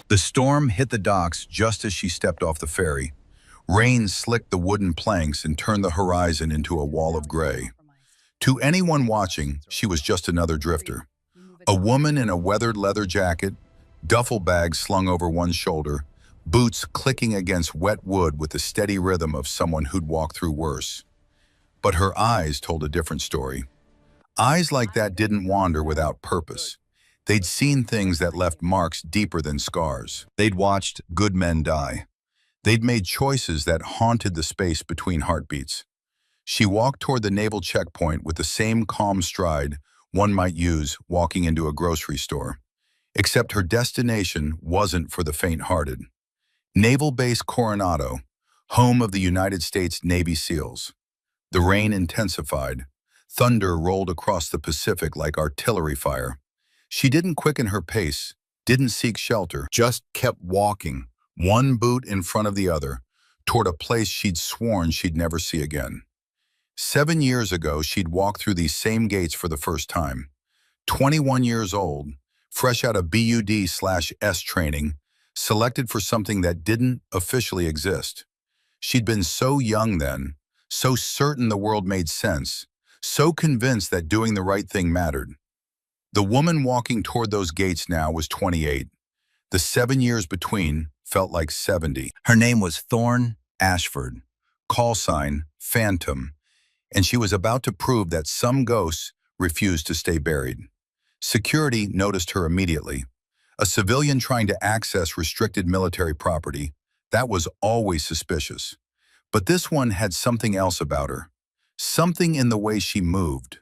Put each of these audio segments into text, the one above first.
The storm hit the docks just as she stepped off the ferry. Rain slicked the wooden planks and turned the horizon into a wall of gray. To anyone watching, she was just another drifter. A woman in a weathered leather jacket, duffel bag slung over one shoulder, boots clicking against wet wood with the steady rhythm of someone who'd walked through worse. But her eyes told a different story. Eyes like that didn't wander without purpose. They'd seen things that left marks deeper than scars. They'd watched good men die. They'd made choices that haunted the space between heartbeats. She walked toward the naval checkpoint with the same calm stride one might use walking into a grocery store. Except her destination wasn't for the faint-hearted. Naval Base Coronado, home of the United States Navy SEALs. The rain intensified. Thunder rolled across the Pacific like artillery fire. She didn't quicken her pace, didn't seek shelter, just kept walking, one boot in front of the other, toward a place she'd sworn she'd never see again. 7 years ago, she'd walked through these same gates for the first time. 21 years old, fresh out of BUD/S training, selected for something that didn't officially exist. She'd been so young then, so certain the world made sense, so convinced that doing the right thing mattered. The woman walking toward those gates now was 28. The 7 years between felt like 70. Her name was Thorne Ashford, call sign Phantom, and she was about to prove that some ghosts refused to stay buried. Security noticed her immediately. A civilian trying to access restricted military property, that was always suspicious. But this one had something else about her. Something in the way she moved.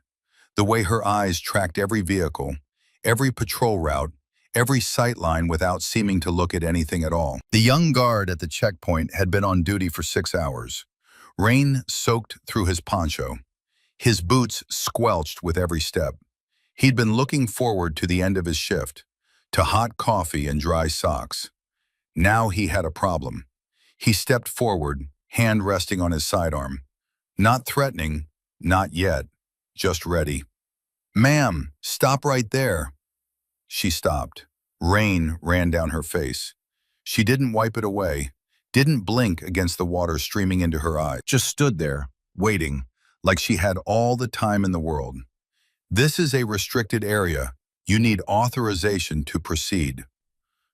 The way her eyes tracked every vehicle, every patrol route, every sight line without seeming to look at anything at all. The young guard at the checkpoint had been on duty for 6 hours. Rain soaked through his poncho. His boots squelched with every step. He'd been looking forward to the end of his shift, to hot coffee and dry socks. Now he had a problem. He stepped forward, hand resting on his sidearm. Not threatening, not yet, just ready. "Ma'am, stop right there." She stopped. Rain ran down her face. She didn't wipe it away, didn't blink against the water streaming into her eyes, just stood there, waiting, like she had all the time in the world. "This is a restricted area. You need authorization to proceed."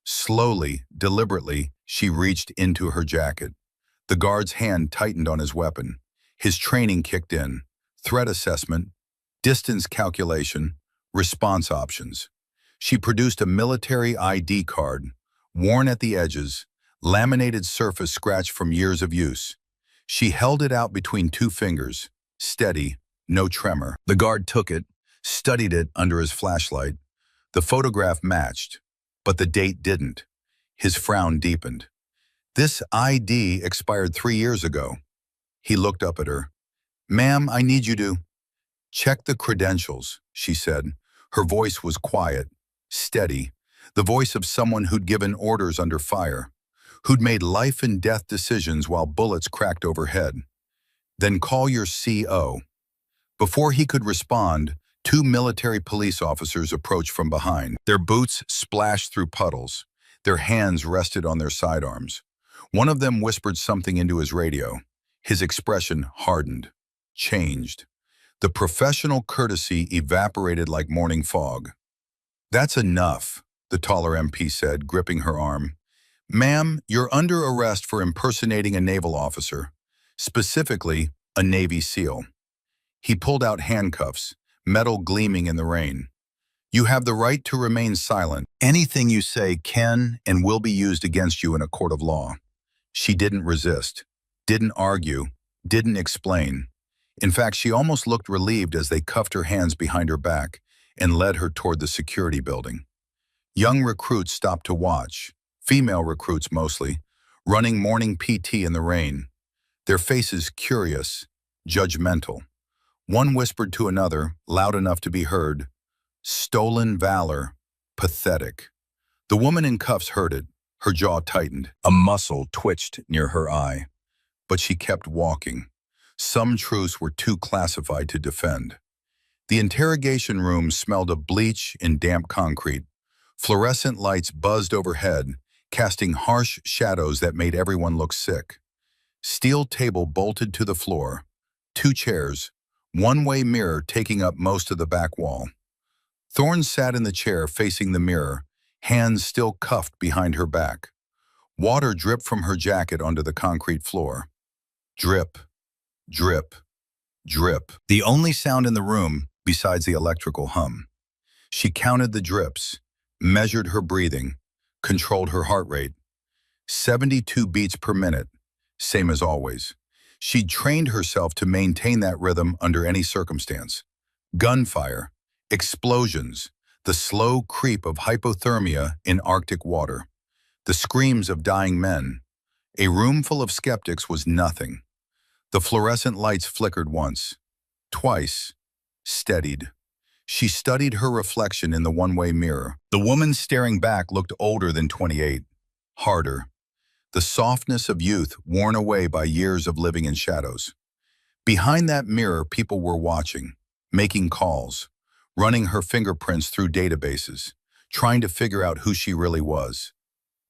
Slowly, deliberately, she reached into her jacket. The guard's hand tightened on his weapon. His training kicked in. Threat assessment, distance calculation, response options. She produced a military ID card, worn at the edges, laminated surface scratched from years of use. She held it out between 2 fingers, steady, no tremor. The guard took it, studied it under his flashlight. The photograph matched, but the date didn't. His frown deepened. "This ID expired 3 years ago." He looked up at her. "Ma'am, I need you to—" "Check the credentials," she said. Her voice was quiet, steady, the voice of someone who'd given orders under fire, who'd made life and death decisions while bullets cracked overhead. "Then call your CO." Before he could respond, 2 military police officers approached from behind. Their boots splashed through puddles. Their hands rested on their sidearms. One of them whispered something into his radio. His expression hardened, changed. The professional courtesy evaporated like morning fog. "That's enough," the taller MP said, gripping her arm. "Ma'am, you're under arrest for impersonating a naval officer, specifically a Navy SEAL." He pulled out handcuffs, metal gleaming in the rain. "You have the right to remain silent. Anything you say can and will be used against you in a court of law." She didn't resist, didn't argue, didn't explain. In fact, she almost looked relieved as they cuffed her hands behind her back and led her toward the security building. Young recruits stopped to watch, female recruits mostly, running morning PT in the rain, their faces curious, judgmental. One whispered to another, loud enough to be heard, "Stolen valor, pathetic." The woman in cuffs heard it. Her jaw tightened. A muscle twitched near her eye. But she kept walking. Some truths were too classified to defend. The interrogation room smelled of bleach and damp concrete. Fluorescent lights buzzed overhead, casting harsh shadows that made everyone look sick. Steel table bolted to the floor, 2 chairs, one-way mirror taking up most of the back wall. Thorne sat in the chair facing the mirror, hands still cuffed behind her back. Water dripped from her jacket onto the concrete floor. Drip, drip, drip. The only sound in the room besides the electrical hum. She counted the drips, measured her breathing, controlled her heart rate. 72 beats per minute, same as always. She'd trained herself to maintain that rhythm under any circumstance. Gunfire, explosions, the slow creep of hypothermia in Arctic water, the screams of dying men. A room full of skeptics was nothing. The fluorescent lights flickered once, twice, steadied. She studied her reflection in the one-way mirror. The woman staring back looked older than 28, harder. The softness of youth worn away by years of living in shadows. Behind that mirror, people were watching, making calls, running her fingerprints through databases, trying to figure out who she really was.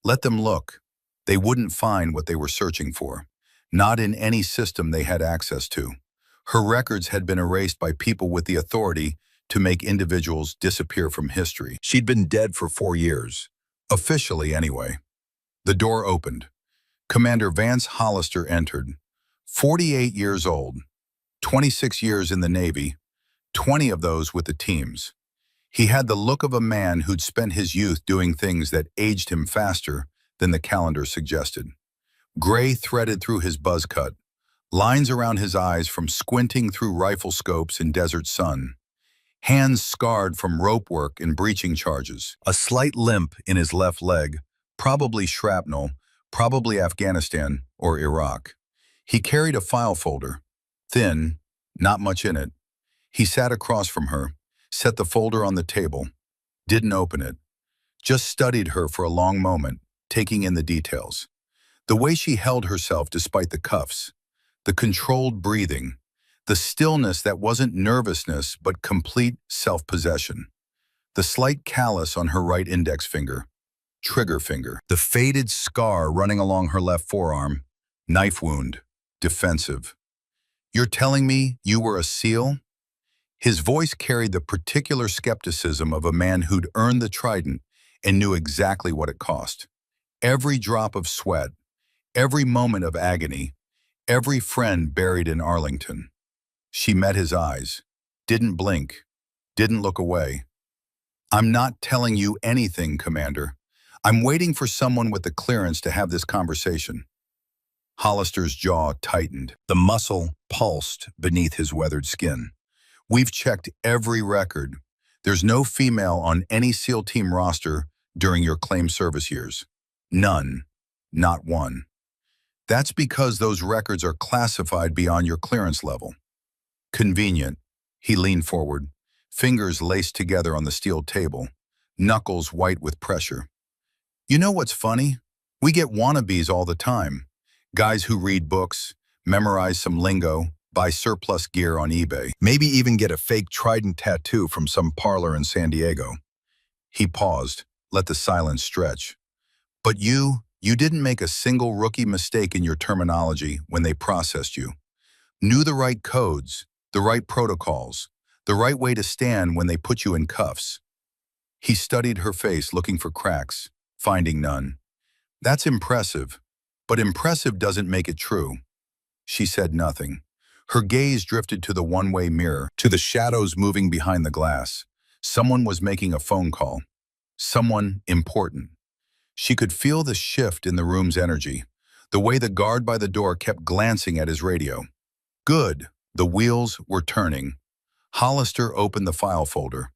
Let them look. They wouldn't find what they were searching for, not in any system they had access to. Her records had been erased by people with the authority to make individuals disappear from history. She'd been dead for 4 years, officially anyway. The door opened. Commander Vance Hollister entered, 48 years old, 26 years in the Navy, 20 of those with the teams. He had the look of a man who'd spent his youth doing things that aged him faster than the calendar suggested. Gray threaded through his buzz cut, lines around his eyes from squinting through rifle scopes in desert sun, hands scarred from rope work and breaching charges, a slight limp in his left leg, probably shrapnel, probably Afghanistan or Iraq. He carried a file folder, thin, not much in it. He sat across from her, set the folder on the table, didn't open it, just studied her for a long moment, taking in the details. The way she held herself despite the cuffs, the controlled breathing, the stillness that wasn't nervousness but complete self-possession, the slight callus on her right index finger, trigger finger, the faded scar running along her left forearm, knife wound, defensive. You're telling me you were a SEAL? His voice carried the particular skepticism of a man who'd earned the trident and knew exactly what it cost. Every drop of sweat, every moment of agony, every friend buried in Arlington. She met his eyes, didn't blink, didn't look away. I'm not telling you anything, Commander. I'm waiting for someone with the clearance to have this conversation. Hollister's jaw tightened. The muscle pulsed beneath his weathered skin. We've checked every record. There's no female on any SEAL team roster during your claimed service years. None. Not one. That's because those records are classified beyond your clearance level. Convenient. He leaned forward, fingers laced together on the steel table, knuckles white with pressure. You know what's funny? We get wannabes all the time. Guys who read books, memorize some lingo, buy surplus gear on eBay, maybe even get a fake trident tattoo from some parlor in San Diego. He paused, let the silence stretch. But you didn't make a single rookie mistake in your terminology when they processed you. Knew the right codes, the right protocols, the right way to stand when they put you in cuffs. He studied her face, looking for cracks, finding none. That's impressive, but impressive doesn't make it true. She said nothing. Her gaze drifted to the one-way mirror, to the shadows moving behind the glass. Someone was making a phone call. Someone important. She could feel the shift in the room's energy, the way the guard by the door kept glancing at his radio. Good. The wheels were turning. Hollister opened the file folder.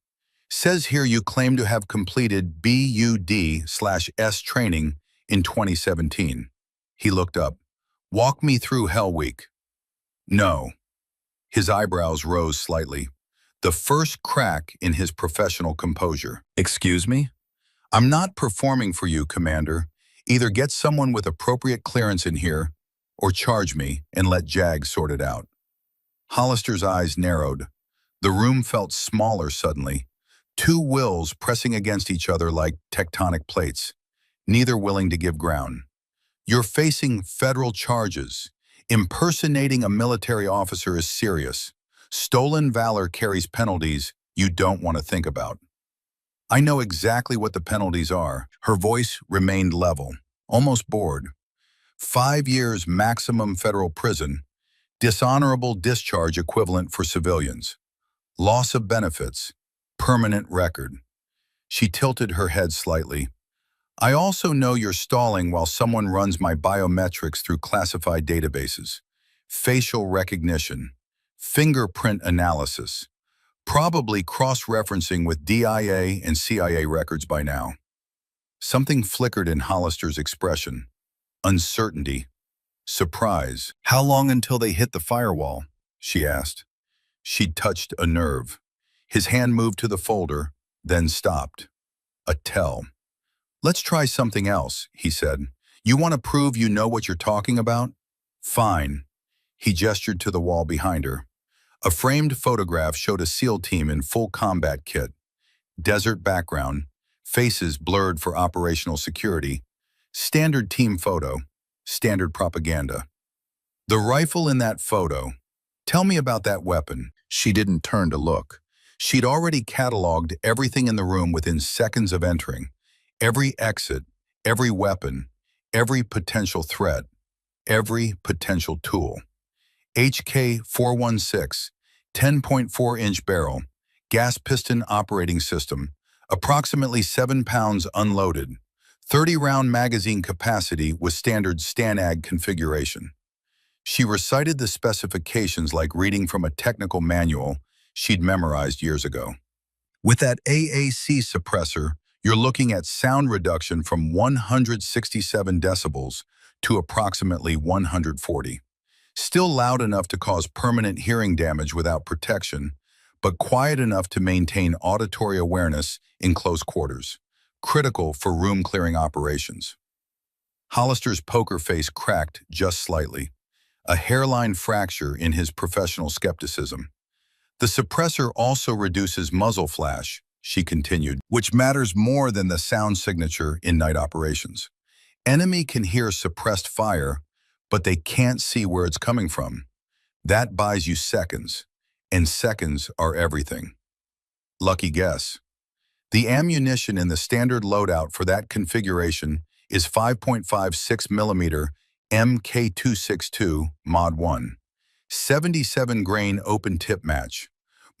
Says here you claim to have completed BUD/S training in 2017. He looked up. Walk me through Hell Week. No. His eyebrows rose slightly. The first crack in his professional composure. Excuse me? I'm not performing for you, Commander. Either get someone with appropriate clearance in here, or charge me and let JAG sort it out. Hollister's eyes narrowed. The room felt smaller suddenly. 2 wills pressing against each other like tectonic plates. neither willing to give ground. You're facing federal charges. Impersonating a military officer is serious. Stolen valor carries penalties you don't want to think about. I know exactly what the penalties are. Her voice remained level, almost bored. 5 years maximum federal prison, dishonorable discharge equivalent for civilians, loss of benefits, permanent record. She tilted her head slightly. I also know you're stalling while someone runs my biometrics through classified databases, facial recognition, fingerprint analysis, probably cross-referencing with DIA and CIA records by now. Something flickered in Hollister's expression. Uncertainty. Surprise. How long until they hit the firewall? She asked. She'd touched a nerve. His hand moved to the folder, then stopped. A tell. Let's try something else, he said. You want to prove you know what you're talking about? Fine. He gestured to the wall behind her. A framed photograph showed a SEAL team in full combat kit. Desert background, faces blurred for operational security. Standard team photo, standard propaganda. The rifle in that photo. Tell me about that weapon. She didn't turn to look. She'd already cataloged everything in the room within seconds of entering. Every exit, every weapon, every potential threat, every potential tool. HK-416, 10.4-inch barrel, gas piston operating system, approximately 7 pounds unloaded, 30-round magazine capacity with standard STANAG configuration. She recited the specifications like reading from a technical manual she'd memorized years ago. With that AAC suppressor, you're looking at sound reduction from 167 decibels to approximately 140. Still loud enough to cause permanent hearing damage without protection, but quiet enough to maintain auditory awareness in close quarters, critical for room-clearing operations. Hollister's poker face cracked just slightly, a hairline fracture in his professional skepticism. The suppressor also reduces muzzle flash, she continued, which matters more than the sound signature in night operations. Enemy can hear suppressed fire, but they can't see where it's coming from. That buys you seconds, and seconds are everything. Lucky guess. The ammunition in the standard loadout for that configuration is 5.56mm MK262 Mod 1, 77 grain open tip match.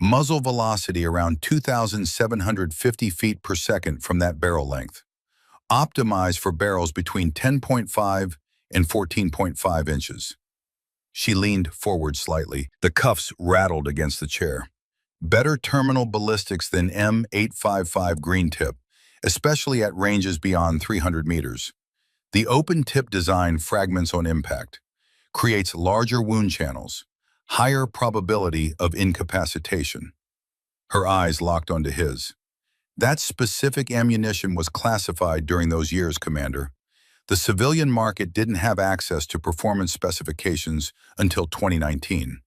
Muzzle velocity around 2,750 feet per second from that barrel length. Optimized for barrels between 10.5 and 14.5 inches. She leaned forward slightly. The cuffs rattled against the chair. Better terminal ballistics than M855 green tip, especially at ranges beyond 300 meters. The open tip design fragments on impact, creates larger wound channels, higher probability of incapacitation. Her eyes locked onto his. That specific ammunition was classified during those years, Commander. The civilian market didn't have access to performance specifications until 2019.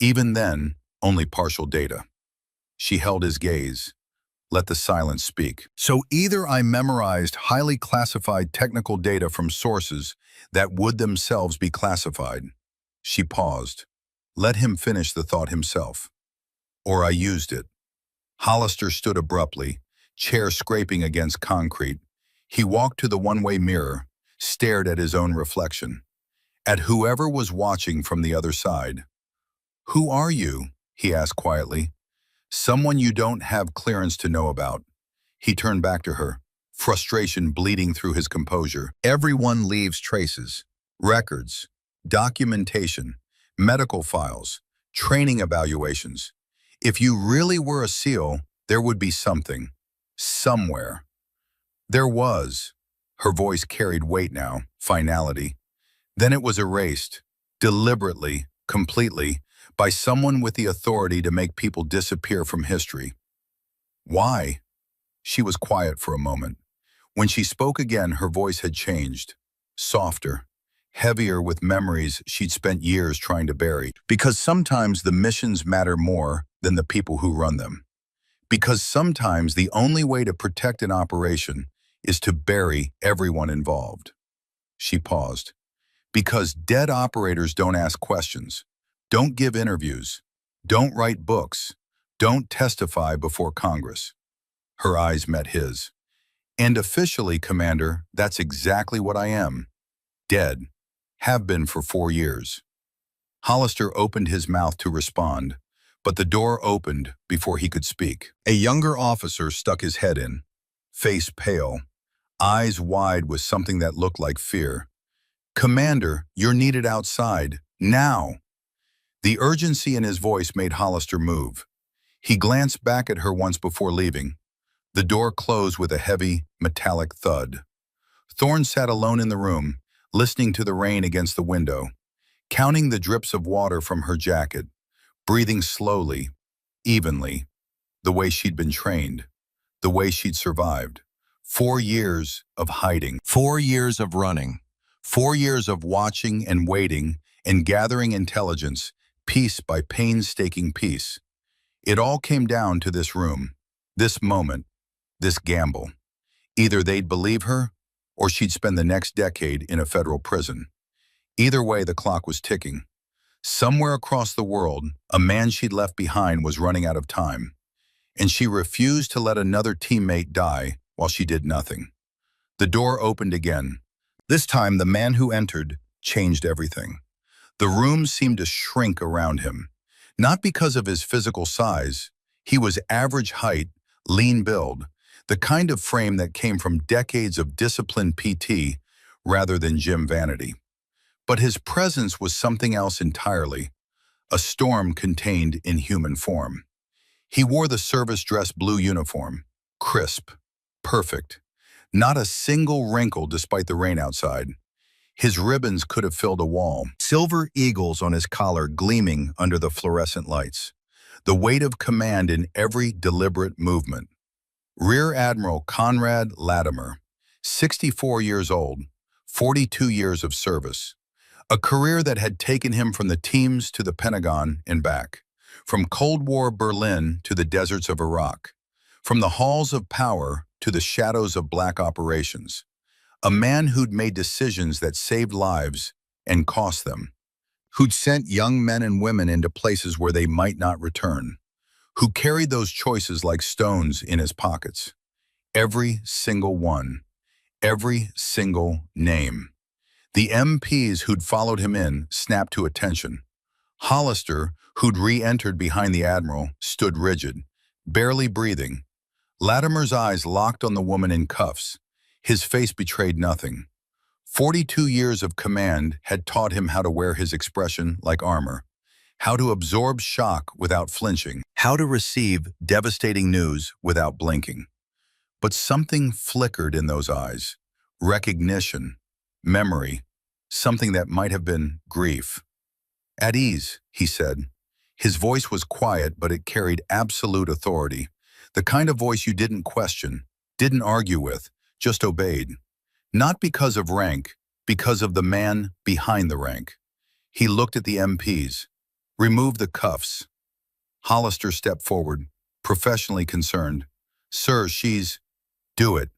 Even then, only partial data. She held his gaze. Let the silence speak. So either I memorized highly classified technical data from sources that would themselves be classified. She paused. Let him finish the thought himself. Or I used it. Hollister stood abruptly, chair scraping against concrete. He walked to the one-way mirror, stared at his own reflection, at whoever was watching from the other side. Who are you? He asked quietly. Someone you don't have clearance to know about. He turned back to her, frustration bleeding through his composure. Everyone leaves traces, records, documentation, medical files, training evaluations. If you really were a SEAL, there would be something, somewhere. There was. Her voice carried weight now, finality. Then it was erased, deliberately, completely, by someone with the authority to make people disappear from history. Why? She was quiet for a moment. When she spoke again, her voice had changed, softer, heavier with memories she'd spent years trying to bury. Because sometimes the missions matter more than the people who run them. Because sometimes the only way to protect an operation is to bury everyone involved. She paused. Because dead operators don't ask questions, don't give interviews, don't write books, don't testify before Congress. Her eyes met his. And officially, Commander, that's exactly what I am. Dead. Have been for 4 years. Hollister opened his mouth to respond, but the door opened before he could speak. A younger officer stuck his head in, face pale, eyes wide with something that looked like fear. Commander, you're needed outside, now. The urgency in his voice made Hollister move. He glanced back at her once before leaving. The door closed with a heavy, metallic thud. Thorne sat alone in the room, listening to the rain against the window, counting the drips of water from her jacket, breathing slowly, evenly, the way she'd been trained, the way she'd survived. 4 years of hiding, 4 years of running, 4 years of watching and waiting and gathering intelligence, piece by painstaking piece. It all came down to this room, this moment, this gamble. Either they'd believe her, or she'd spend the next decade in a federal prison. Either way, the clock was ticking. Somewhere across the world, a man she'd left behind was running out of time, and she refused to let another teammate die while she did nothing. The door opened again. This time, the man who entered changed everything. The room seemed to shrink around him, not because of his physical size. He was average height, lean build, the kind of frame that came from decades of disciplined PT rather than gym vanity. But his presence was something else entirely, a storm contained in human form. He wore the service dress blue uniform, crisp, perfect, not a single wrinkle despite the rain outside. His ribbons could have filled a wall, silver eagles on his collar gleaming under the fluorescent lights, the weight of command in every deliberate movement. Rear Admiral Conrad Latimer, 64 years old, 42 years of service. A career that had taken him from the teams to the Pentagon and back, from Cold War Berlin to the deserts of Iraq, from the halls of power to the shadows of black operations. A man who'd made decisions that saved lives and cost them, who'd sent young men and women into places where they might not return, who carried those choices like stones in his pockets. Every single one, every single name. The MPs who'd followed him in snapped to attention. Hollister, who'd re-entered behind the Admiral, stood rigid, barely breathing. Latimer's eyes locked on the woman in cuffs. His face betrayed nothing. 42 years of command had taught him how to wear his expression like armor, how to absorb shock without flinching, how to receive devastating news without blinking. But something flickered in those eyes. Recognition, memory, something that might have been grief. At ease, he said. His voice was quiet, but it carried absolute authority. The kind of voice you didn't question, didn't argue with, just obeyed. Not because of rank, because of the man behind the rank. He looked at the MPs. Remove the cuffs. Hollister stepped forward, professionally concerned. Sir, she's... Do it.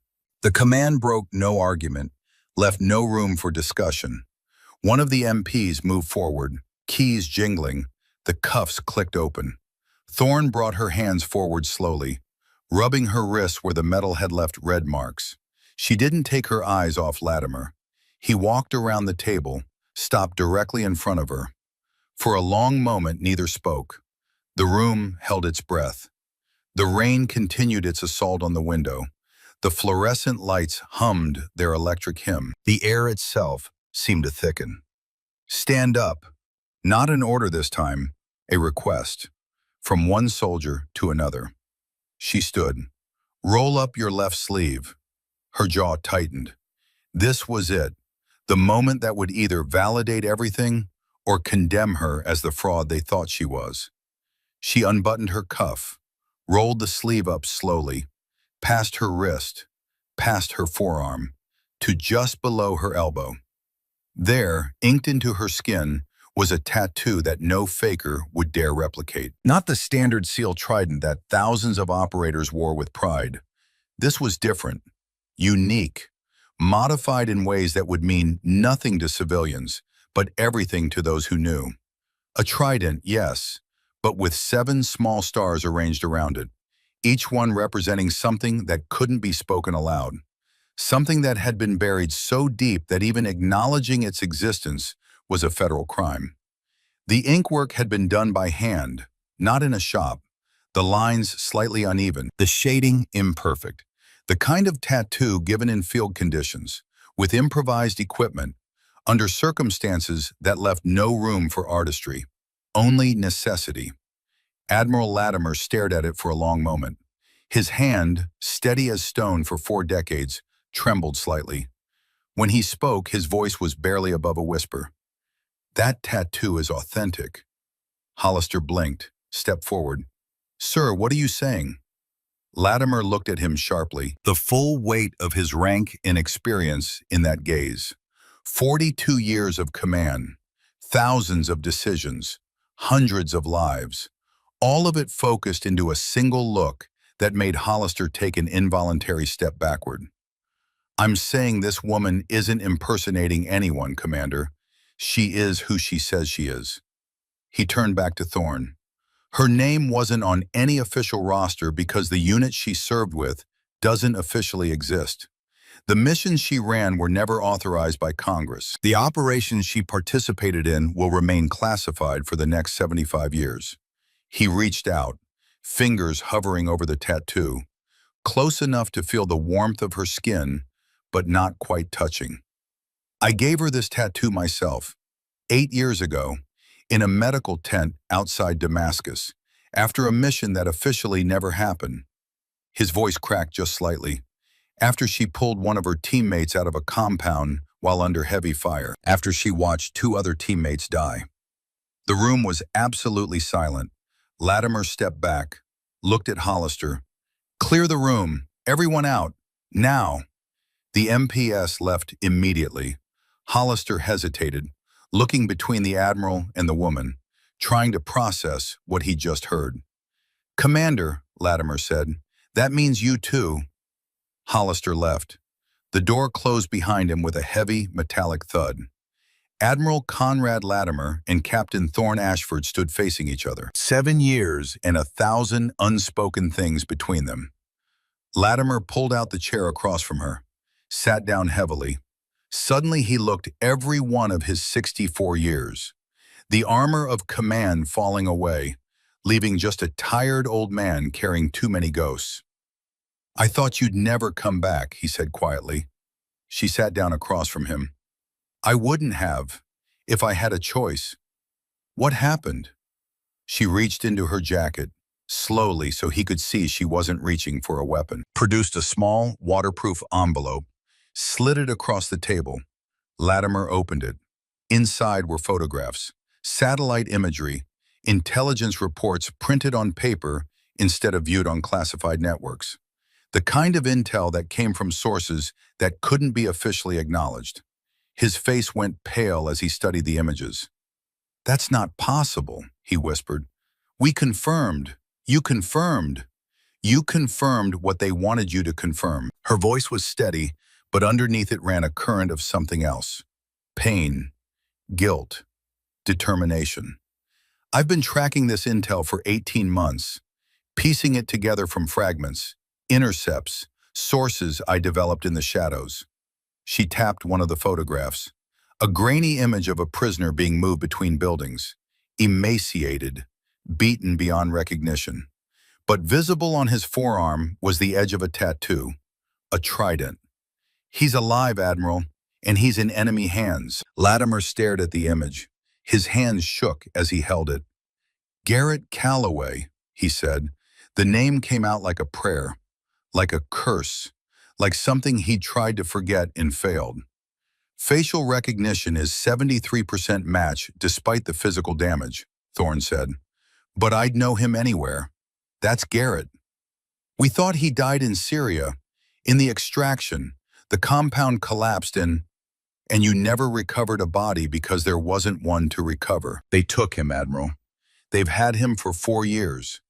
The command broke no argument, left no room for discussion. One of the MPs moved forward, keys jingling. The cuffs clicked open. Thorne brought her hands forward slowly, rubbing her wrists where the metal had left red marks. She didn't take her eyes off Latimer. He walked around the table, stopped directly in front of her. For a long moment, neither spoke. The room held its breath. The rain continued its assault on the window. The fluorescent lights hummed their electric hymn. The air itself seemed to thicken. Stand up. Not an order this time, a request. From one soldier to another. She stood. Roll up your left sleeve. Her jaw tightened. This was it. The moment that would either validate everything or condemn her as the fraud they thought she was. She unbuttoned her cuff, rolled the sleeve up slowly, past her wrist, past her forearm, to just below her elbow. There, inked into her skin, was a tattoo that no faker would dare replicate. Not the standard SEAL trident that thousands of operators wore with pride. This was different. unique, modified in ways that would mean nothing to civilians, but everything to those who knew. A trident, yes, but with 7 small stars arranged around it, each one representing something that couldn't be spoken aloud, something that had been buried so deep that even acknowledging its existence was a federal crime. The inkwork had been done by hand, not in a shop, the lines slightly uneven, the shading imperfect, the kind of tattoo given in field conditions, with improvised equipment, under circumstances that left no room for artistry, only necessity. Admiral Latimer stared at it for a long moment. His hand, steady as stone for 4 decades, trembled slightly. When he spoke, his voice was barely above a whisper. "That tattoo is authentic." Hollister blinked, stepped forward. "Sir, what are you saying?" Latimer looked at him sharply, the full weight of his rank and experience in that gaze. 42 years of command, thousands of decisions, hundreds of lives, all of it focused into a single look that made Hollister take an involuntary step backward. "I'm saying this woman isn't impersonating anyone, Commander. She is who she says she is." He turned back to Thorne. "Her name wasn't on any official roster because the unit she served with doesn't officially exist. The missions she ran were never authorized by Congress. The operations she participated in will remain classified for the next 75 years. He reached out, fingers hovering over the tattoo, close enough to feel the warmth of her skin, but not quite touching. "I gave her this tattoo myself, 8 years ago, in a medical tent outside Damascus, after a mission that officially never happened." His voice cracked just slightly. "After she pulled one of her teammates out of a compound while under heavy fire, after she watched 2 other teammates die." The room was absolutely silent. Latimer stepped back, looked at Hollister. "Clear the room. Everyone out. Now." The MPS left immediately. Hollister hesitated, looking between the Admiral and the woman, trying to process what he'd just heard. "Commander," Latimer said, "that means you too." Hollister left. The door closed behind him with a heavy, metallic thud. Admiral Conrad Latimer and Captain Thorne Ashford stood facing each other. 7 years and 1,000 unspoken things between them. Latimer pulled out the chair across from her, sat down heavily. Suddenly he looked every one of his 64 years. The armor of command falling away, leaving just a tired old man carrying too many ghosts. "I thought you'd never come back," he said quietly. She sat down across from him. "I wouldn't have, if I had a choice." "What happened?" She reached into her jacket, slowly so he could see she wasn't reaching for a weapon, produced a small, waterproof envelope, slid it across the table. Latimer opened it. Inside were photographs, satellite imagery, intelligence reports printed on paper instead of viewed on classified networks. The kind of intel that came from sources that couldn't be officially acknowledged. His face went pale as he studied the images. "That's not possible," he whispered. "We confirmed. You confirmed. You confirmed what they wanted you to confirm." Her voice was steady, but underneath it ran a current of something else. Pain, guilt, determination. "I've been tracking this intel for 18 months, piecing it together from fragments, intercepts, sources I developed in the shadows." She tapped one of the photographs. A grainy image of a prisoner being moved between buildings, emaciated, beaten beyond recognition. But visible on his forearm was the edge of a tattoo, a trident. "He's alive, Admiral, and he's in enemy hands." Latimer stared at the image. His hands shook as he held it. "Garrett Calloway," he said. The name came out like a prayer, like a curse, like something he'd tried to forget and failed. "Facial recognition is 73% match despite the physical damage," Thorne said. "But I'd know him anywhere. That's Garrett. We thought he died in Syria, in the extraction. The compound collapsed and you never recovered a body because there wasn't one to recover. They took him, Admiral. They've had him for 4 years."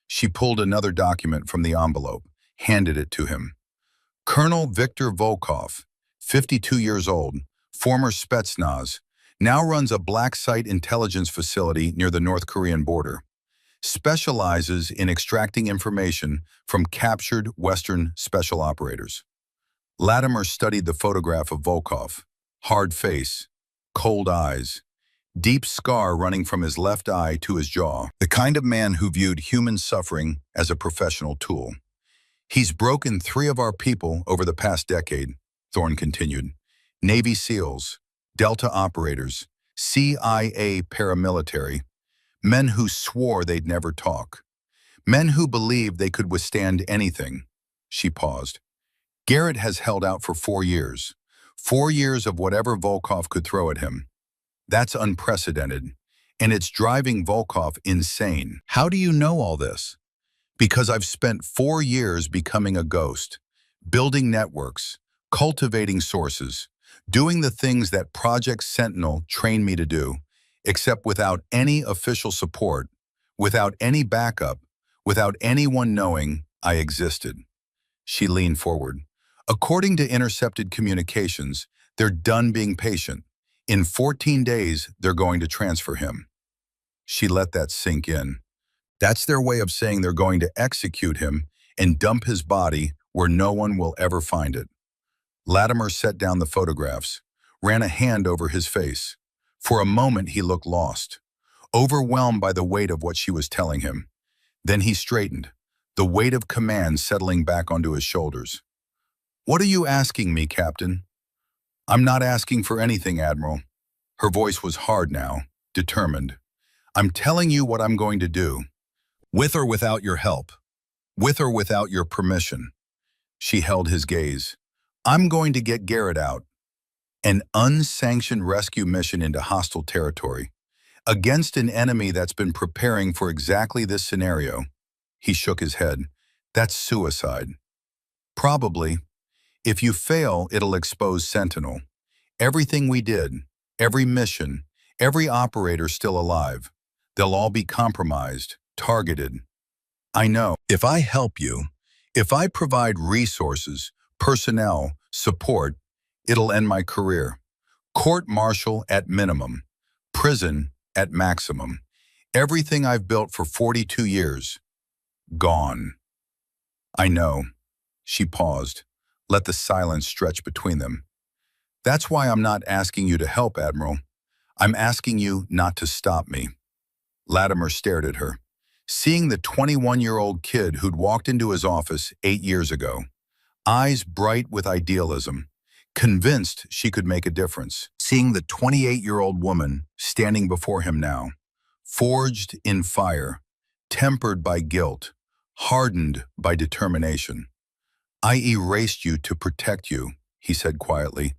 She pulled another document from the envelope, handed it to him. Colonel Viktor Volkov, 52 years old, former Spetsnaz, now runs a black site intelligence facility near the North Korean border. Specializes in extracting information from captured Western special operators. Latimer studied the photograph of Volkov. Hard face, cold eyes, deep scar running from his left eye to his jaw. The kind of man who viewed human suffering as a professional tool. He's broken 3 of our people over the past decade, Thorne continued. Navy SEALs, Delta operators, CIA paramilitary, men who swore they'd never talk. Men who believed they could withstand anything. She paused. Garrett has held out for 4 years. 4 years of whatever Volkov could throw at him. That's unprecedented, and it's driving Volkov insane. How do you know all this? Because I've spent 4 years becoming a ghost, building networks, cultivating sources, doing the things that Project Sentinel trained me to do, except without any official support, without any backup, without anyone knowing I existed. She leaned forward. According to intercepted communications, they're done being patient. In 14 days, they're going to transfer him. She let that sink in. That's their way of saying they're going to execute him and dump his body where no one will ever find it. Latimer set down the photographs, ran a hand over his face. For a moment, he looked lost, overwhelmed by the weight of what she was telling him. Then he straightened, the weight of command settling back onto his shoulders. What are you asking me, Captain? I'm not asking for anything, Admiral. Her voice was hard now, determined. I'm telling you what I'm going to do. With or without your help. With or without your permission. She held his gaze. I'm going to get Garrett out. An unsanctioned rescue mission into hostile territory. Against an enemy that's been preparing for exactly this scenario. He shook his head. That's suicide. Probably. If you fail, it'll expose Sentinel. Everything we did, every mission, every operator still alive. They'll all be compromised, targeted. I know. If I help you, if I provide resources, personnel, support, it'll end my career. Court-martial at minimum. Prison at maximum. Everything I've built for 42 years. Gone. I know. She paused. Let the silence stretch between them. That's why I'm not asking you to help, Admiral. I'm asking you not to stop me. Latimer stared at her, seeing the 21-year-old kid who'd walked into his office 8 years ago, eyes bright with idealism, convinced she could make a difference. Seeing the 28-year-old woman standing before him now, forged in fire, tempered by guilt, hardened by determination. I erased you to protect you, he said quietly.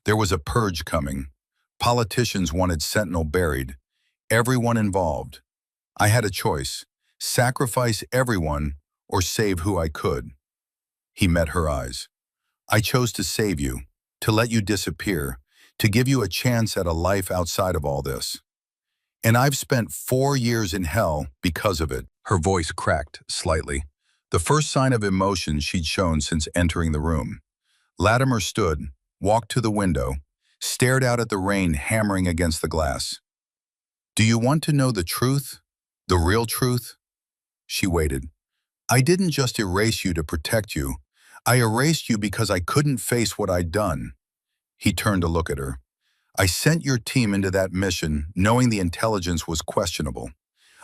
There was a purge coming. Politicians wanted Sentinel buried. Everyone involved. I had a choice. Sacrifice everyone or save who I could. He met her eyes. I chose to save you, to let you disappear, to give you a chance at a life outside of all this. And I've spent 4 years in hell because of it. Her voice cracked slightly, the first sign of emotion she'd shown since entering the room. Latimer stood, walked to the window, stared out at the rain hammering against the glass. Do you want to know the truth? The real truth? She waited. I didn't just erase you to protect you. I erased you because I couldn't face what I'd done. He turned to look at her. I sent your team into that mission knowing the intelligence was questionable.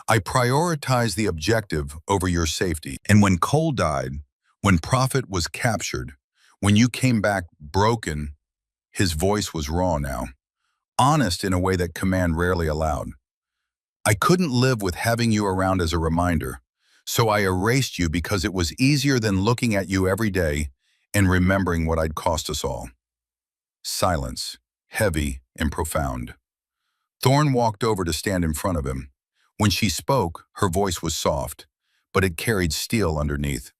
I prioritized the objective over your safety. And when Cole died, when Prophet was captured, when you came back broken, his voice was raw now, honest in a way that command rarely allowed. I couldn't live with having you around as a reminder, so I erased you because it was easier than looking at you every day and remembering what I'd cost us all. Silence, heavy and profound. Thorne walked over to stand in front of him. When she spoke, her voice was soft, but it carried steel underneath.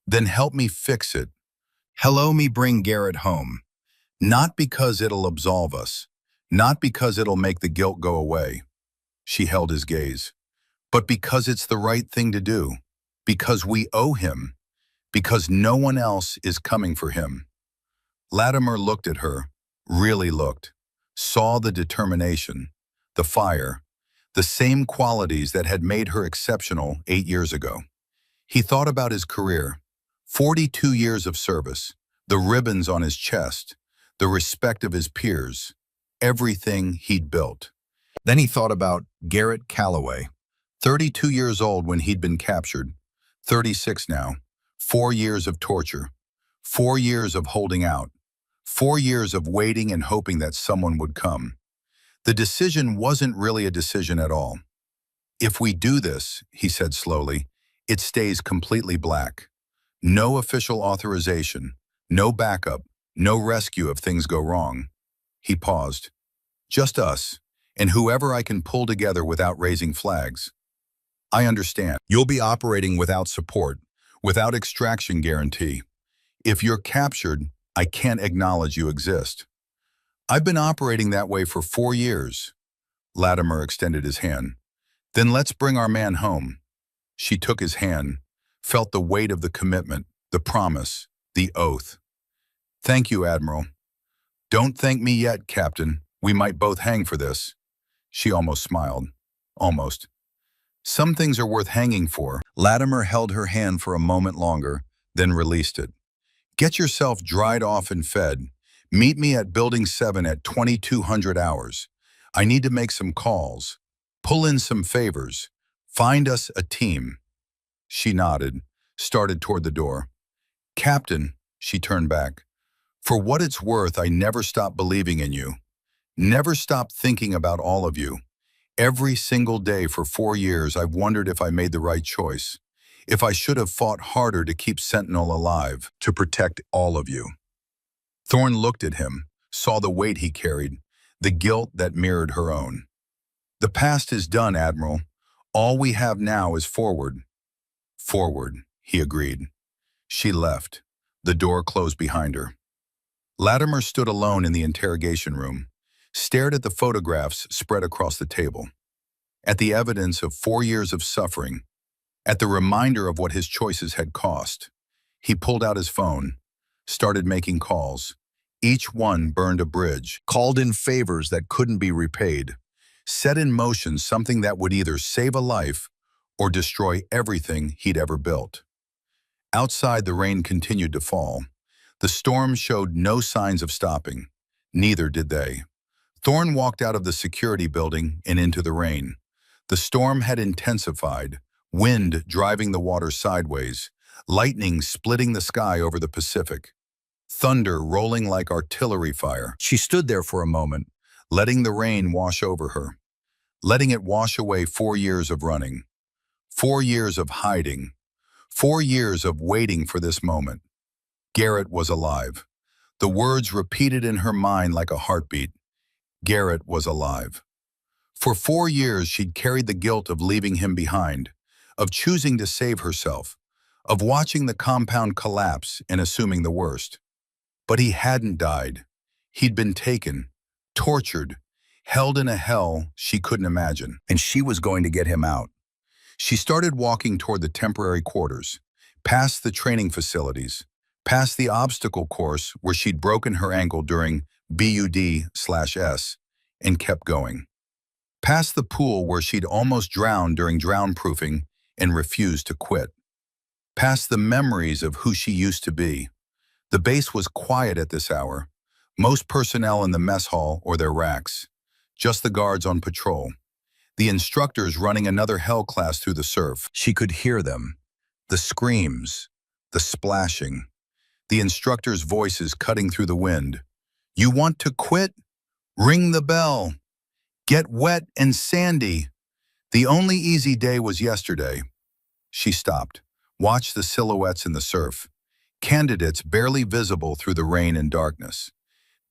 Then help me fix it. Help me bring Garrett home. Not because it'll absolve us, not because it'll make the guilt go away. She held his gaze. But because it's the right thing to do. Because we owe him. because no one else is coming for him. Latimer looked at her, really looked, saw the determination, the fire, the same qualities that had made her exceptional 8 years ago. He thought about his career, 42 years of service, the ribbons on his chest, the respect of his peers, everything he'd built. Then he thought about Garrett Calloway, 32 years old when he'd been captured, 36 now, 4 years of torture, 4 years of holding out, 4 years of waiting and hoping that someone would come. The decision wasn't really a decision at all. If we do this, he said slowly, it stays completely black. No official authorization, no backup, no rescue if things go wrong. He paused. Just us, and whoever I can pull together without raising flags. I understand. You'll be operating without support, without extraction guarantee. If you're captured, I can't acknowledge you exist. I've been operating that way for 4 years. Latimer extended his hand. Then let's bring our man home. She took his hand, felt the weight of the commitment, the promise, the oath. Thank you, Admiral. Don't thank me yet, Captain. We might both hang for this. She almost smiled. Almost. Some things are worth hanging for. Latimer held her hand for a moment longer, then released it. Get yourself dried off and fed. Meet me at Building 7 at 2200 hours. I need to make some calls. Pull in some favors. Find us a team. She nodded, started toward the door. Captain, she turned back. For what it's worth, I never stopped believing in you. Never stopped thinking about all of you. Every single day for 4 years, I've wondered if I made the right choice. If I should have fought harder to keep Sentinel alive, to protect all of you. Thorne looked at him, saw the weight he carried, the guilt that mirrored her own. The past is done, Admiral. All we have now is forward. Forward, he agreed. She left. The door closed behind her. Latimer stood alone in the interrogation room, stared at the photographs spread across the table, at the evidence of 4 years of suffering, at the reminder of what his choices had cost. He pulled out his phone, started making calls. Each one burned a bridge, called in favors that couldn't be repaid, set in motion something that would either save a life or destroy everything he'd ever built. Outside, the rain continued to fall. The storm showed no signs of stopping. Neither did they. Thorne walked out of the security building and into the rain. The storm had intensified, wind driving the water sideways, lightning splitting the sky over the Pacific, thunder rolling like artillery fire. She stood there for a moment, letting the rain wash over her, letting it wash away 4 years of running, 4 years of hiding, 4 years of waiting for this moment. Garrett was alive. The words repeated in her mind like a heartbeat. Garrett was alive. For 4 years, she'd carried the guilt of leaving him behind, of choosing to save herself, of watching the compound collapse and assuming the worst. But he hadn't died. He'd been taken, tortured, held in a hell she couldn't imagine, and she was going to get him out. She started walking toward the temporary quarters, past the training facilities, past the obstacle course where she'd broken her ankle during BUD/S, and kept going. Past the pool where she'd almost drowned during drown-proofing and refused to quit. Past the memories of who she used to be. The base was quiet at this hour. Most personnel in the mess hall or their racks. Just the guards on patrol. The instructors running another hell class through the surf. She could hear them. The screams. The splashing. The instructors' voices cutting through the wind. You want to quit? Ring the bell. Get wet and sandy. The only easy day was yesterday. She stopped, watched the silhouettes in the surf. Candidates barely visible through the rain and darkness.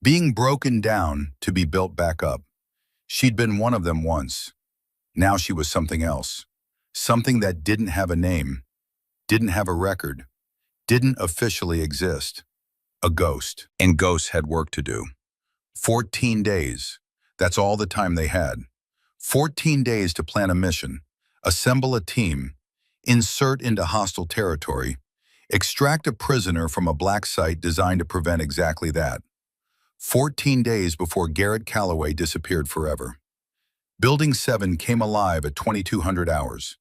Being broken down to be built back up. She'd been one of them once. Now she was something else. Something that didn't have a name, didn't have a record, didn't officially exist. A ghost. And ghosts had work to do. 14 days. That's all the time they had. 14 days to plan a mission, assemble a team, insert into hostile territory, Extract a prisoner from a black site designed to prevent exactly that. 14 days before Garrett Calloway disappeared forever. Building 7 came alive at 2200 hours.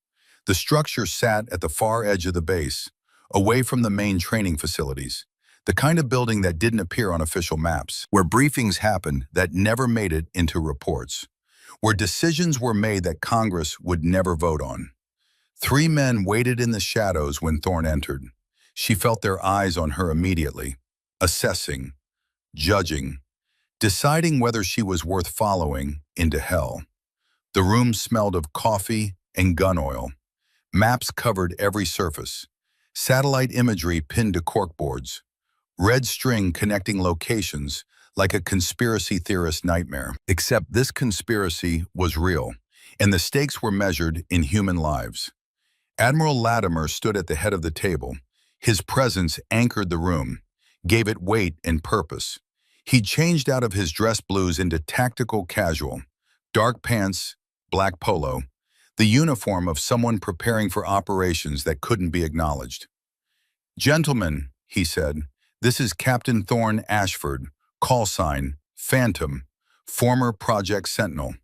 The structure sat at the far edge of the base, away from the main training facilities, the kind of building that didn't appear on official maps, where briefings happened that never made it into reports, where decisions were made that Congress would never vote on. 3 men waited in the shadows when Thorne entered. She felt their eyes on her immediately, assessing, judging, deciding whether she was worth following into hell. The room smelled of coffee and gun oil. Maps covered every surface. Satellite imagery pinned to corkboards. Red string connecting locations like a conspiracy theorist nightmare. Except this conspiracy was real, and the stakes were measured in human lives. Admiral Latimer stood at the head of the table. His presence anchored the room, gave it weight and purpose. He changed out of his dress blues into tactical casual, dark pants, black polo, the uniform of someone preparing for operations that couldn't be acknowledged. "Gentlemen," he said, "this is Captain Thorne Ashford, call sign, Phantom, former Project Sentinel."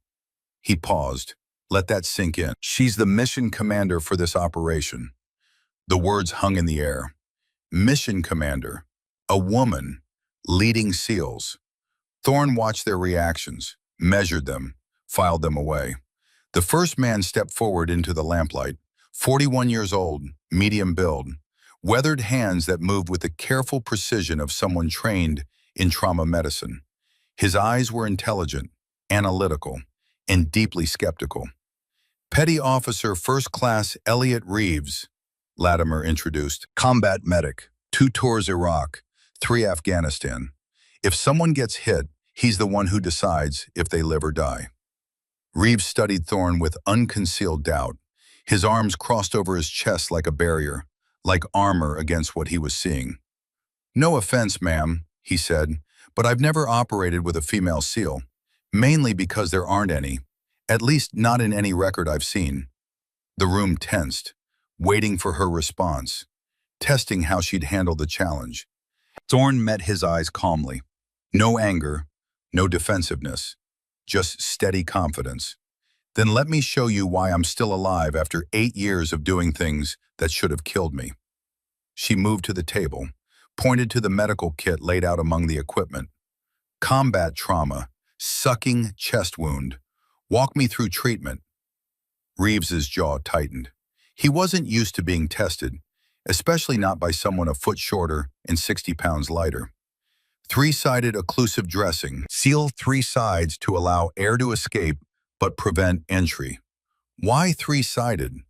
He paused. Let that sink in. "She's the mission commander for this operation." The words hung in the air. Mission commander, a woman, leading SEALs. Thorne watched their reactions, measured them, filed them away. The first man stepped forward into the lamplight, 41 years old, medium build, weathered hands that moved with the careful precision of someone trained in trauma medicine. His eyes were intelligent, analytical, and deeply skeptical. "Petty Officer First Class Elliot Reeves," Latimer introduced. "Combat medic, 2 tours Iraq, 3 Afghanistan. If someone gets hit, he's the one who decides if they live or die." Reeves studied Thorne with unconcealed doubt. His arms crossed over his chest like a barrier, like armor against what he was seeing. "No offense, ma'am," he said, "but I've never operated with a female SEAL, mainly because there aren't any, at least not in any record I've seen." The room tensed, waiting for her response, testing how she'd handle the challenge. Thorne met his eyes calmly. No anger, no defensiveness, just steady confidence. "Then let me show you why I'm still alive after 8 years of doing things that should have killed me." She moved to the table, pointed to the medical kit laid out among the equipment. "Combat trauma, sucking chest wound. Walk me through treatment." Reeves's jaw tightened. He wasn't used to being tested, especially not by someone a foot shorter and 60 pounds lighter. 3-sided occlusive dressing. Seal 3 sides to allow air to escape but prevent entry. Why 3-sided?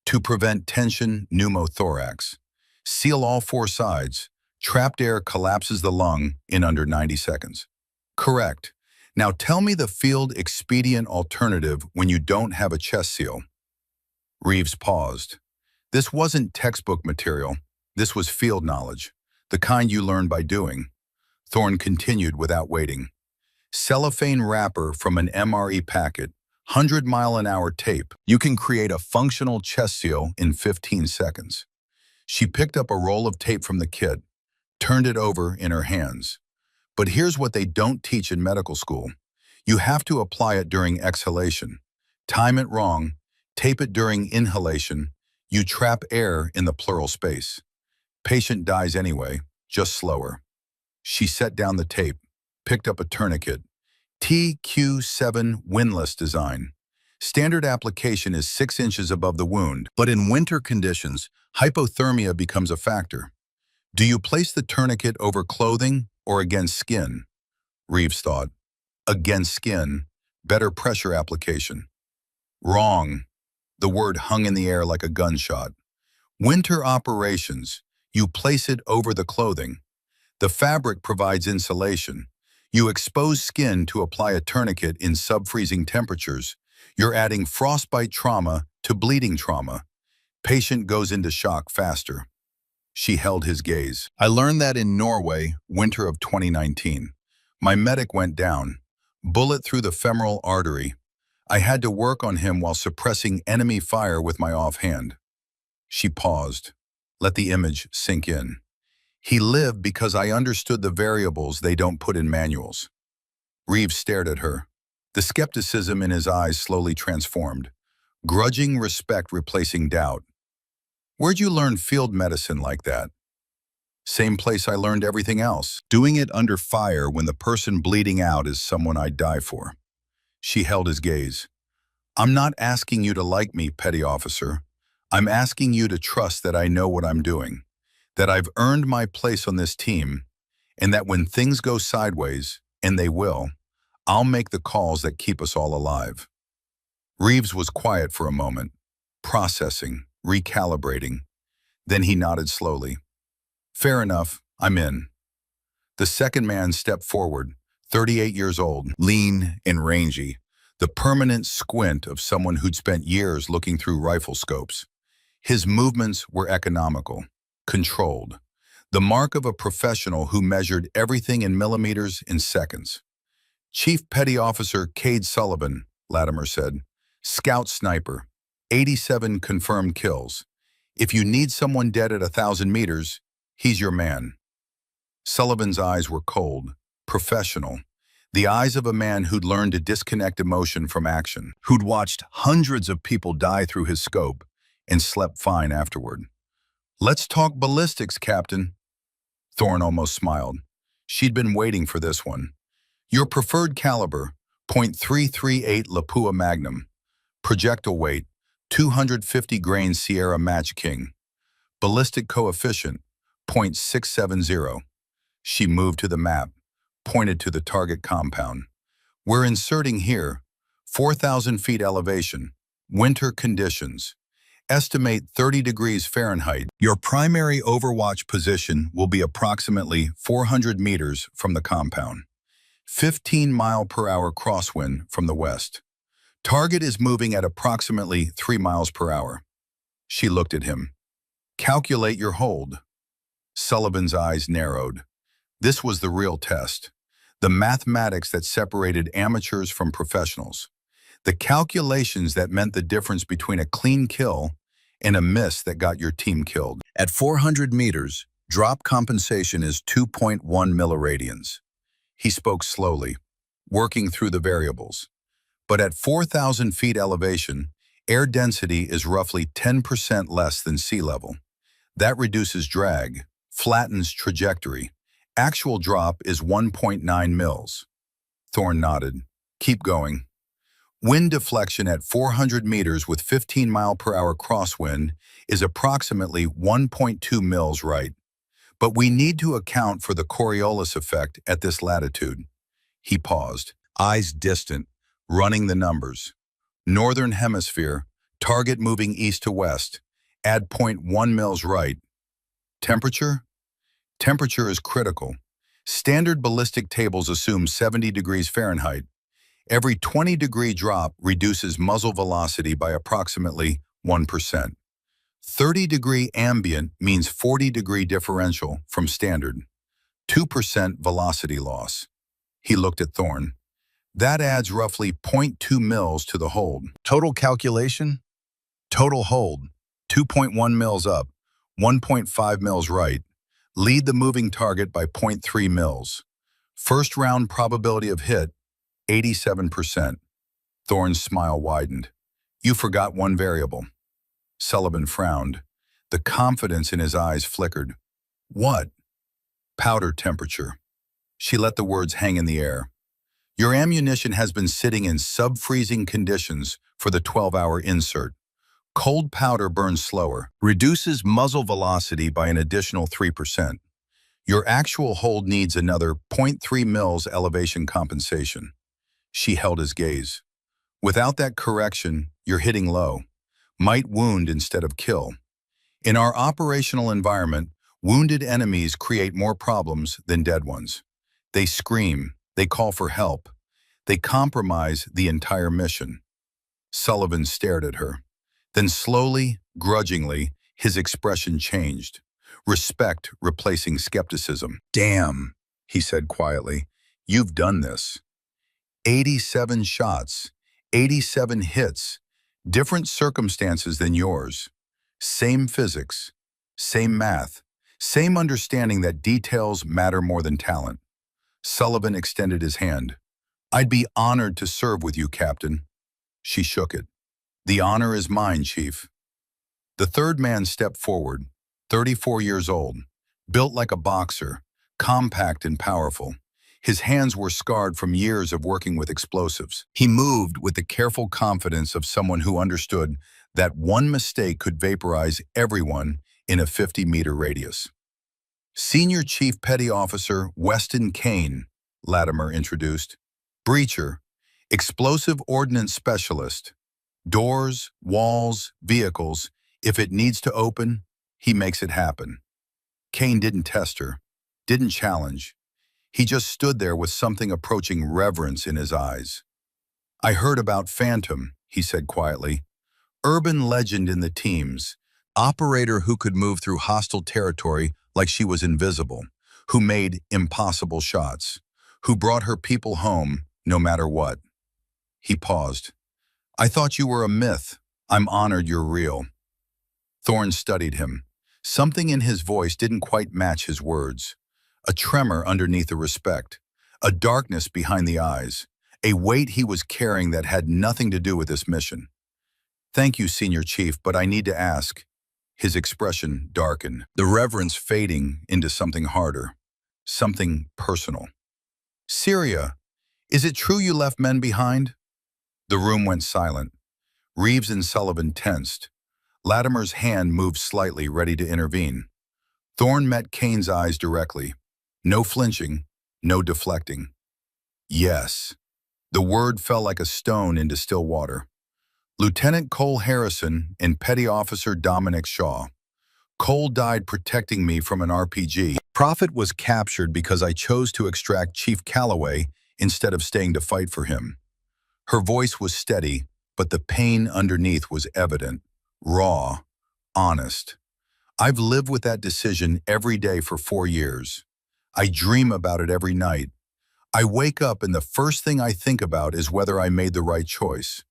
To prevent tension pneumothorax. Seal all 4 sides. Trapped air collapses the lung in under 90 seconds. Correct. Now tell me the field expedient alternative when you don't have a chest seal. Reeves paused. This wasn't textbook material. This was field knowledge, the kind you learn by doing. Thorne continued without waiting. "Cellophane wrapper from an MRE packet, 100-mile-an-hour tape. You can create a functional chest seal in 15 seconds. She picked up a roll of tape from the kit, turned it over in her hands. "But here's what they don't teach in medical school. You have to apply it during exhalation. Time it wrong, tape it during inhalation. You trap air in the pleural space. Patient dies anyway, just slower." She set down the tape, picked up a tourniquet. TQ7 windlass design. Standard application is 6 inches above the wound, but in winter conditions, hypothermia becomes a factor. "Do you place the tourniquet over clothing or against skin?" Reeves thought. Against skin, better pressure application. Wrong. The word hung in the air like a gunshot. "Winter operations, you place it over the clothing. The fabric provides insulation. You expose skin to apply a tourniquet in sub-freezing temperatures. You're adding frostbite trauma to bleeding trauma. Patient goes into shock faster." She held his gaze. "I learned that in Norway, winter of 2019. My medic went down. Bullet through the femoral artery. I had to work on him while suppressing enemy fire with my offhand." She paused. Let the image sink in. He lived because I understood the variables they don't put in manuals. Reeves stared at her. The skepticism in his eyes slowly transformed, grudging respect replacing doubt. Where'd you learn field medicine like that? Same place I learned everything else. Doing it under fire when the person bleeding out is someone I'd die for. She held his gaze. I'm not asking you to like me, petty officer. I'm asking you to trust that I know what I'm doing, that I've earned my place on this team, and that when things go sideways, and they will, I'll make the calls that keep us all alive. Reeves was quiet for a moment, processing, recalibrating. Then he nodded slowly. Fair enough, I'm in. The second man stepped forward, 38 years old, lean and rangy, the permanent squint of someone who'd spent years looking through rifle scopes. His movements were economical, controlled, the mark of a professional who measured everything in millimeters in seconds. Chief Petty Officer Cade Sullivan, Latimer said, Scout Sniper, 87 confirmed kills. If you need someone dead at 1,000 meters, he's your man. Sullivan's eyes were cold, professional, the eyes of a man who'd learned to disconnect emotion from action, who'd watched hundreds of people die through his scope and slept fine afterward. Let's talk ballistics, Captain. Thorne almost smiled. She'd been waiting for this one. Your preferred caliber, .338 Lapua Magnum. Projectile weight, 250 grain Sierra Match King. Ballistic coefficient, .670. She moved to the map, pointed to the target compound. We're inserting here, 4,000 feet elevation, winter conditions. Estimate 30 degrees Fahrenheit. Your primary overwatch position will be approximately 400 meters from the compound. 15-mile-per-hour crosswind from the west. Target is moving at approximately 3 miles per hour. She looked at him. Calculate your hold. Sullivan's eyes narrowed. This was the real test. The mathematics that separated amateurs from professionals. The calculations that meant the difference between a clean kill and a miss that got your team killed. At 400 meters, drop compensation is 2.1 milliradians. He spoke slowly, working through the variables. But at 4,000 feet elevation, air density is roughly 10% less than sea level. That reduces drag, flattens trajectory. Actual drop is 1.9 mils. Thorne nodded. Keep going. Wind deflection at 400 meters with 15-mile-per-hour crosswind is approximately 1.2 mils right. But we need to account for the Coriolis effect at this latitude. He paused, eyes distant, running the numbers. Northern hemisphere, target moving east to west, add 0.1 mils right. Temperature? Temperature is critical. Standard ballistic tables assume 70 degrees Fahrenheit. Every 20-degree drop reduces muzzle velocity by approximately 1%. 30-degree ambient means 40-degree differential from standard. 2% velocity loss. He looked at Thorne. That adds roughly 0.2 mils to the hold. Total calculation? Total hold. 2.1 mils up, 1.5 mils right. Lead the moving target by 0.3 mils. First round probability of hit, 87%. Thorne's smile widened. You forgot one variable. Sullivan frowned. The confidence in his eyes flickered. What? Powder temperature. She let the words hang in the air. Your ammunition has been sitting in sub-freezing conditions for the 12-hour insert. Cold powder burns slower, reduces muzzle velocity by an additional 3%. Your actual hold needs another 0.3 mils elevation compensation. She held his gaze. Without that correction, you're hitting low. Might wound instead of kill. In our operational environment, wounded enemies create more problems than dead ones. They scream, they call for help. They compromise the entire mission. Sullivan stared at her. Then slowly, grudgingly, his expression changed. Respect replacing skepticism. Damn, he said quietly, you've done this. 87 shots, 87 hits, different circumstances than yours. Same physics, Same math. Same understanding that details matter more than talent. Sullivan extended his hand. I'd be honored to serve with you, Captain. She shook it. The honor is mine, Chief. The third man stepped forward, 34 years old, built like a boxer, compact and powerful. His hands were scarred from years of working with explosives. He moved with the careful confidence of someone who understood that one mistake could vaporize everyone in a 50-meter radius. Senior Chief Petty Officer Weston Kane, Latimer introduced. Breacher, Explosive Ordnance Specialist. Doors, walls, vehicles, if it needs to open, he makes it happen. Kane didn't test her, didn't challenge. He just stood there with something approaching reverence in his eyes. I heard about Phantom, he said quietly. Urban legend in the teams. Operator who could move through hostile territory like she was invisible, who made impossible shots, who brought her people home no matter what. He paused. I thought you were a myth. I'm honored you're real. Thorne studied him. Something in his voice didn't quite match his words. A tremor underneath the respect, a darkness behind the eyes, a weight he was carrying that had nothing to do with this mission. Thank you, Senior Chief, but I need to ask. His expression darkened, the reverence fading into something harder, something personal. Syria, is it true you left men behind? The room went silent. Reeves and Sullivan tensed. Latimer's hand moved slightly, ready to intervene. Thorne met Kane's eyes directly. No flinching, no deflecting. Yes. The word fell like a stone into still water. Lieutenant Cole Harrison and Petty Officer Dominic Shaw. Cole died protecting me from an RPG. Prophet was captured because I chose to extract Chief Calloway instead of staying to fight for him. Her voice was steady, but the pain underneath was evident, raw, honest. I've lived with that decision every day for 4 years. I dream about it every night. I wake up and the first thing I think about is whether I made the right choice,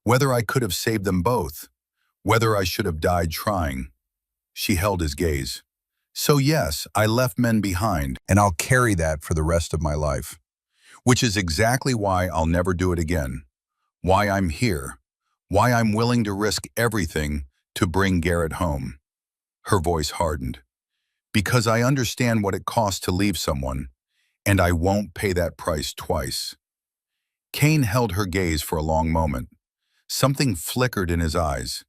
whether I could have saved them both, whether I should have died trying. She held his gaze. So yes, I left men behind, and I'll carry that for the rest of my life. Which is exactly why I'll never do it again. Why I'm here. Why I'm willing to risk everything to bring Garrett home. Her voice hardened. Because I understand what it costs to leave someone, and I won't pay that price twice. Kane held her gaze for a long moment. Something flickered in his eyes.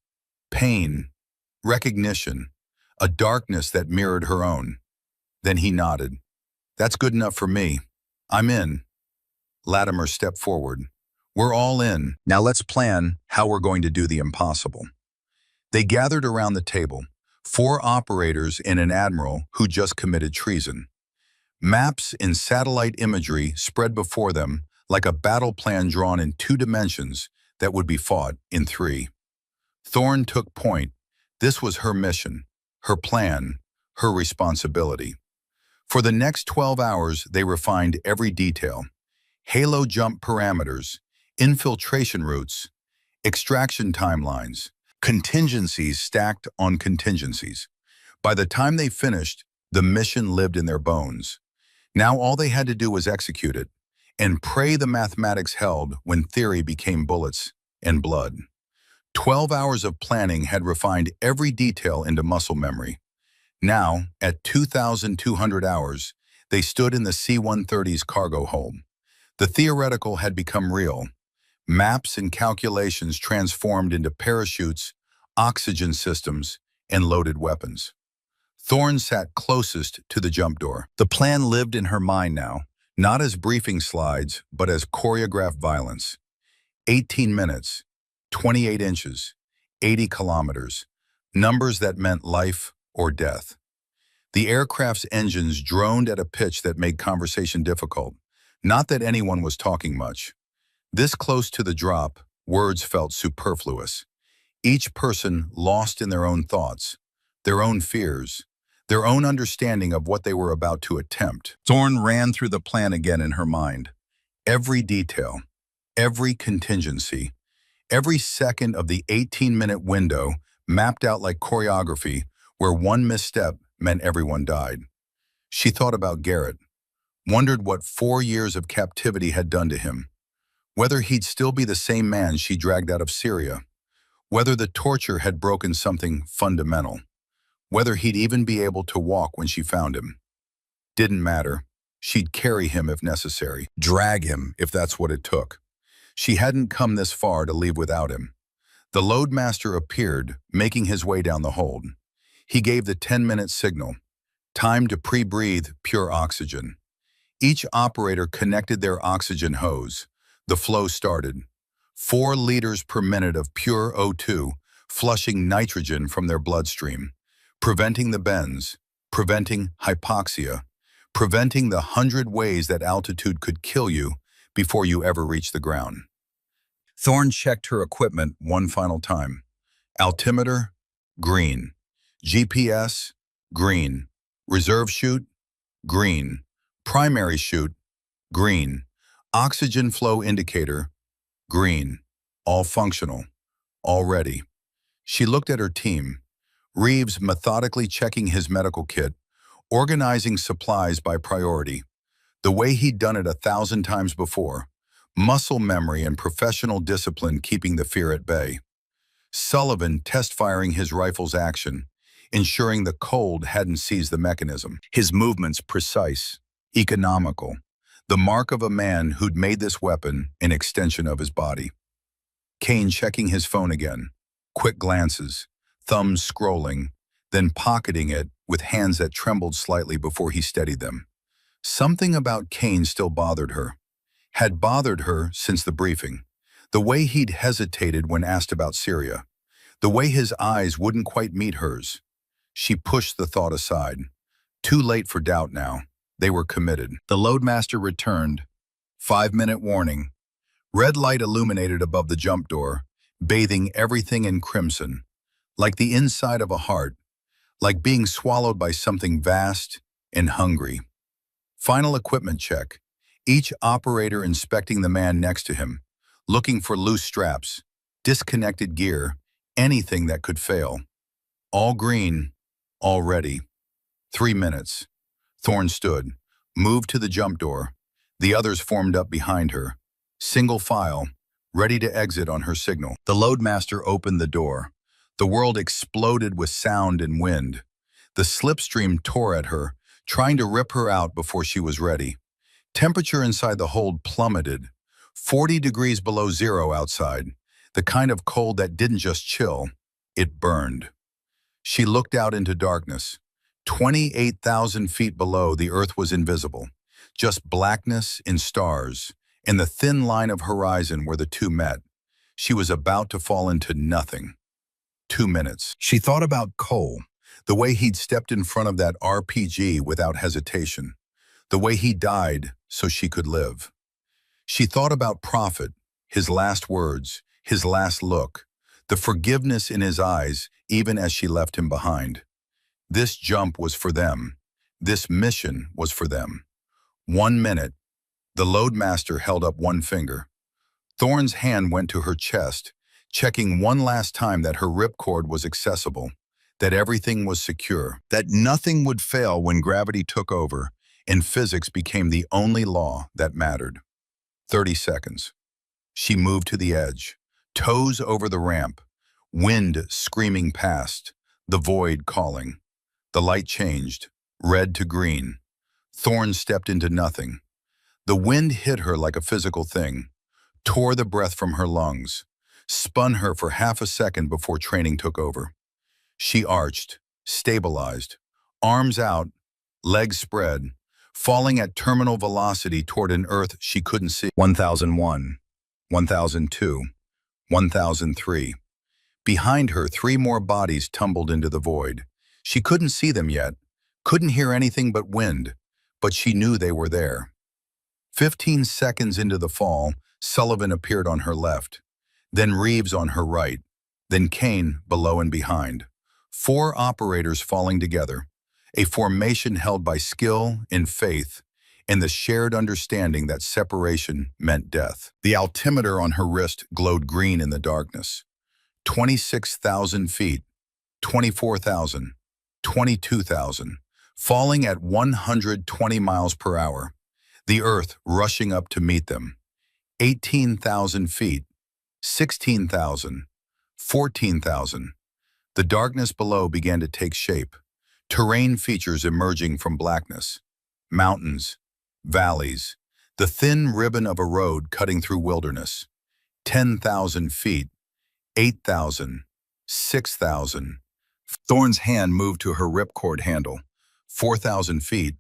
Pain, recognition, a darkness that mirrored her own. Then he nodded. That's good enough for me. I'm in. Latimer stepped forward. We're all in. Now let's plan how we're going to do the impossible. They gathered around the table, 4 operators and an admiral who just committed treason. Maps and satellite imagery spread before them like a battle plan drawn in 2 dimensions that would be fought in 3. Thorne took point. This was her mission, her plan, her responsibility. For the next 12 hours, they refined every detail. Halo jump parameters, infiltration routes, extraction timelines, contingencies stacked on contingencies. By the time they finished, the mission lived in their bones. Now all they had to do was execute it, and pray the mathematics held when theory became bullets and blood. 12 hours of planning had refined every detail into muscle memory. Now, at 2,200 hours, they stood in the C-130's cargo hold. The theoretical had become real. Maps and calculations transformed into parachutes, oxygen systems, and loaded weapons. Thorne sat closest to the jump door. The plan lived in her mind now, not as briefing slides, but as choreographed violence. 18 minutes, 28 inches, 80 kilometers, numbers that meant life or death. The aircraft's engines droned at a pitch that made conversation difficult. Not that anyone was talking much. This close to the drop, words felt superfluous. Each person lost in their own thoughts, their own fears, their own understanding of what they were about to attempt. Thorne ran through the plan again in her mind. Every detail, every contingency, every second of the 18-minute window mapped out like choreography where one misstep meant everyone died. She thought about Garrett, wondered what 4 years of captivity had done to him, whether he'd still be the same man she dragged out of Syria, whether the torture had broken something fundamental, whether he'd even be able to walk when she found him. Didn't matter. She'd carry him if necessary, drag him if that's what it took. She hadn't come this far to leave without him. The loadmaster appeared, making his way down the hold. He gave the 10-minute signal, time to pre-breathe pure oxygen. Each operator connected their oxygen hose. The flow started. 4 liters per minute of pure O2, flushing nitrogen from their bloodstream, preventing the bends, preventing hypoxia, preventing the 100 ways that altitude could kill you before you ever reach the ground. Thorne checked her equipment one final time. Altimeter, green. GPS, green. Reserve chute, green. Primary chute, green. Oxygen flow indicator, green. All functional. All ready. She looked at her team. Reeves methodically checking his medical kit, organizing supplies by priority. The way he'd done it 1,000 times before. Muscle memory and professional discipline keeping the fear at bay. Sullivan test-firing his rifle's action, ensuring the cold hadn't seized the mechanism. His movements precise, economical, the mark of a man who'd made this weapon an extension of his body. Kane checking his phone again, quick glances, thumbs scrolling, then pocketing it with hands that trembled slightly before he steadied them. Something about Kane still bothered her. Had bothered her since the briefing. The way he'd hesitated when asked about Syria. The way his eyes wouldn't quite meet hers. She pushed the thought aside. Too late for doubt now. They were committed. The loadmaster returned. 5-minute warning. Red light illuminated above the jump door, bathing everything in crimson. Like the inside of a heart. Like being swallowed by something vast and hungry. Final equipment check. Each operator inspecting the man next to him, looking for loose straps, disconnected gear, anything that could fail. All green, all ready. 3 minutes. Thorne stood, moved to the jump door. The others formed up behind her. Single file, ready to exit on her signal. The loadmaster opened the door. The world exploded with sound and wind. The slipstream tore at her, trying to rip her out before she was ready. Temperature inside the hold plummeted, 40 degrees below zero outside, the kind of cold that didn't just chill, it burned. She looked out into darkness. 28,000 feet below, the earth was invisible, just blackness in stars, and the thin line of horizon where the two met. She was about to fall into nothing. 2 minutes. She thought about Cole, the way he'd stepped in front of that RPG without hesitation. The way he died so she could live. She thought about Prophet, his last words, his last look, the forgiveness in his eyes even as she left him behind. This jump was for them. This mission was for them. 1 minute. The loadmaster held up one finger. Thorne's hand went to her chest, checking one last time that her ripcord was accessible, that everything was secure, that nothing would fail when gravity took over, and physics became the only law that mattered. 30 seconds. She moved to the edge, toes over the ramp, wind screaming past, the void calling. The light changed, red to green. Thorne stepped into nothing. The wind hit her like a physical thing, tore the breath from her lungs, spun her for half a second before training took over. She arched, stabilized, arms out, legs spread, falling at terminal velocity toward an earth she couldn't see. 1001, 1002, 1003. Behind her, 3 more bodies tumbled into the void. She couldn't see them yet, couldn't hear anything but wind, but she knew they were there. 15 seconds into the fall, Sullivan appeared on her left, then Reeves on her right, then Kane below and behind. 4 operators falling together, a formation held by skill and faith, and the shared understanding that separation meant death. The altimeter on her wrist glowed green in the darkness. 26,000 feet, 24,000. 22,000, falling at 120 miles per hour. The earth rushing up to meet them. 18,000 feet, 16,000, 14,000. The darkness below began to take shape. Terrain features emerging from blackness. Mountains, valleys, the thin ribbon of a road cutting through wilderness. 10,000 feet, 8,000, 6,000. Thorne's hand moved to her ripcord handle. 4,000 feet,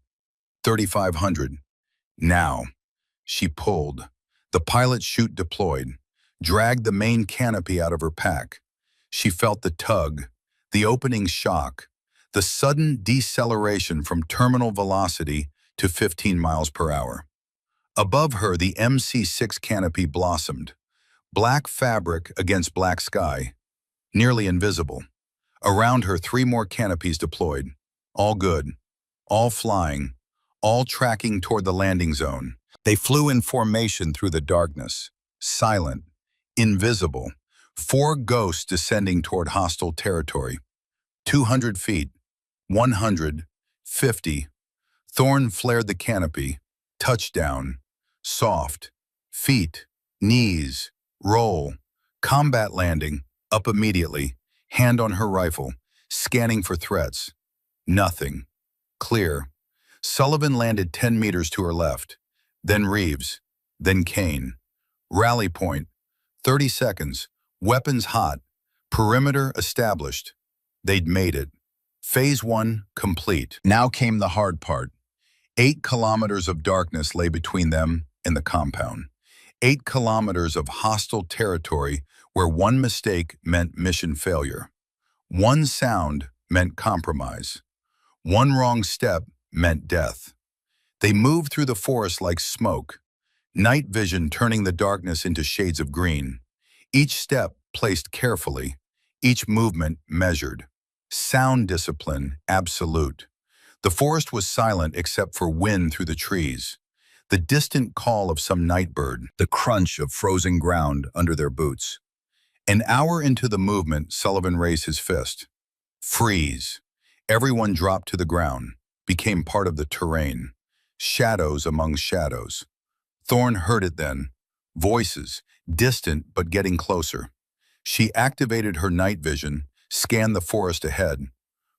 3,500. Now, she pulled. The pilot chute deployed, dragged the main canopy out of her pack. She felt the tug, the opening shock, the sudden deceleration from terminal velocity to 15 miles per hour. Above her, the MC-6 canopy blossomed. Black fabric against black sky, nearly invisible. Around her, 3 more canopies deployed. All good, all flying, all tracking toward the landing zone. They flew in formation through the darkness, silent, invisible. 4 ghosts descending toward hostile territory. 200 feet, 100, 50. Thorne flared the canopy. Touchdown. Soft. Feet, knees, roll. Combat landing. Up immediately. Hand on her rifle. Scanning for threats. Nothing. Clear. Sullivan landed 10 meters to her left. Then Reeves. Then Kane. Rally point. 30 seconds. Weapons hot. Perimeter established. They'd made it. Phase 1 complete. Now came the hard part. 8 kilometers of darkness lay between them and the compound. 8 kilometers of hostile territory where one mistake meant mission failure. One sound meant compromise. One wrong step meant death. They moved through the forest like smoke, night vision turning the darkness into shades of green. Each step placed carefully, each movement measured. Sound discipline absolute. The forest was silent except for wind through the trees, the distant call of some night bird, the crunch of frozen ground under their boots. An hour into the movement, Sullivan raised his fist. Freeze. Everyone dropped to the ground, became part of the terrain. Shadows among shadows. Thorne heard it then. Voices, distant but getting closer. She activated her night vision, scanned the forest ahead.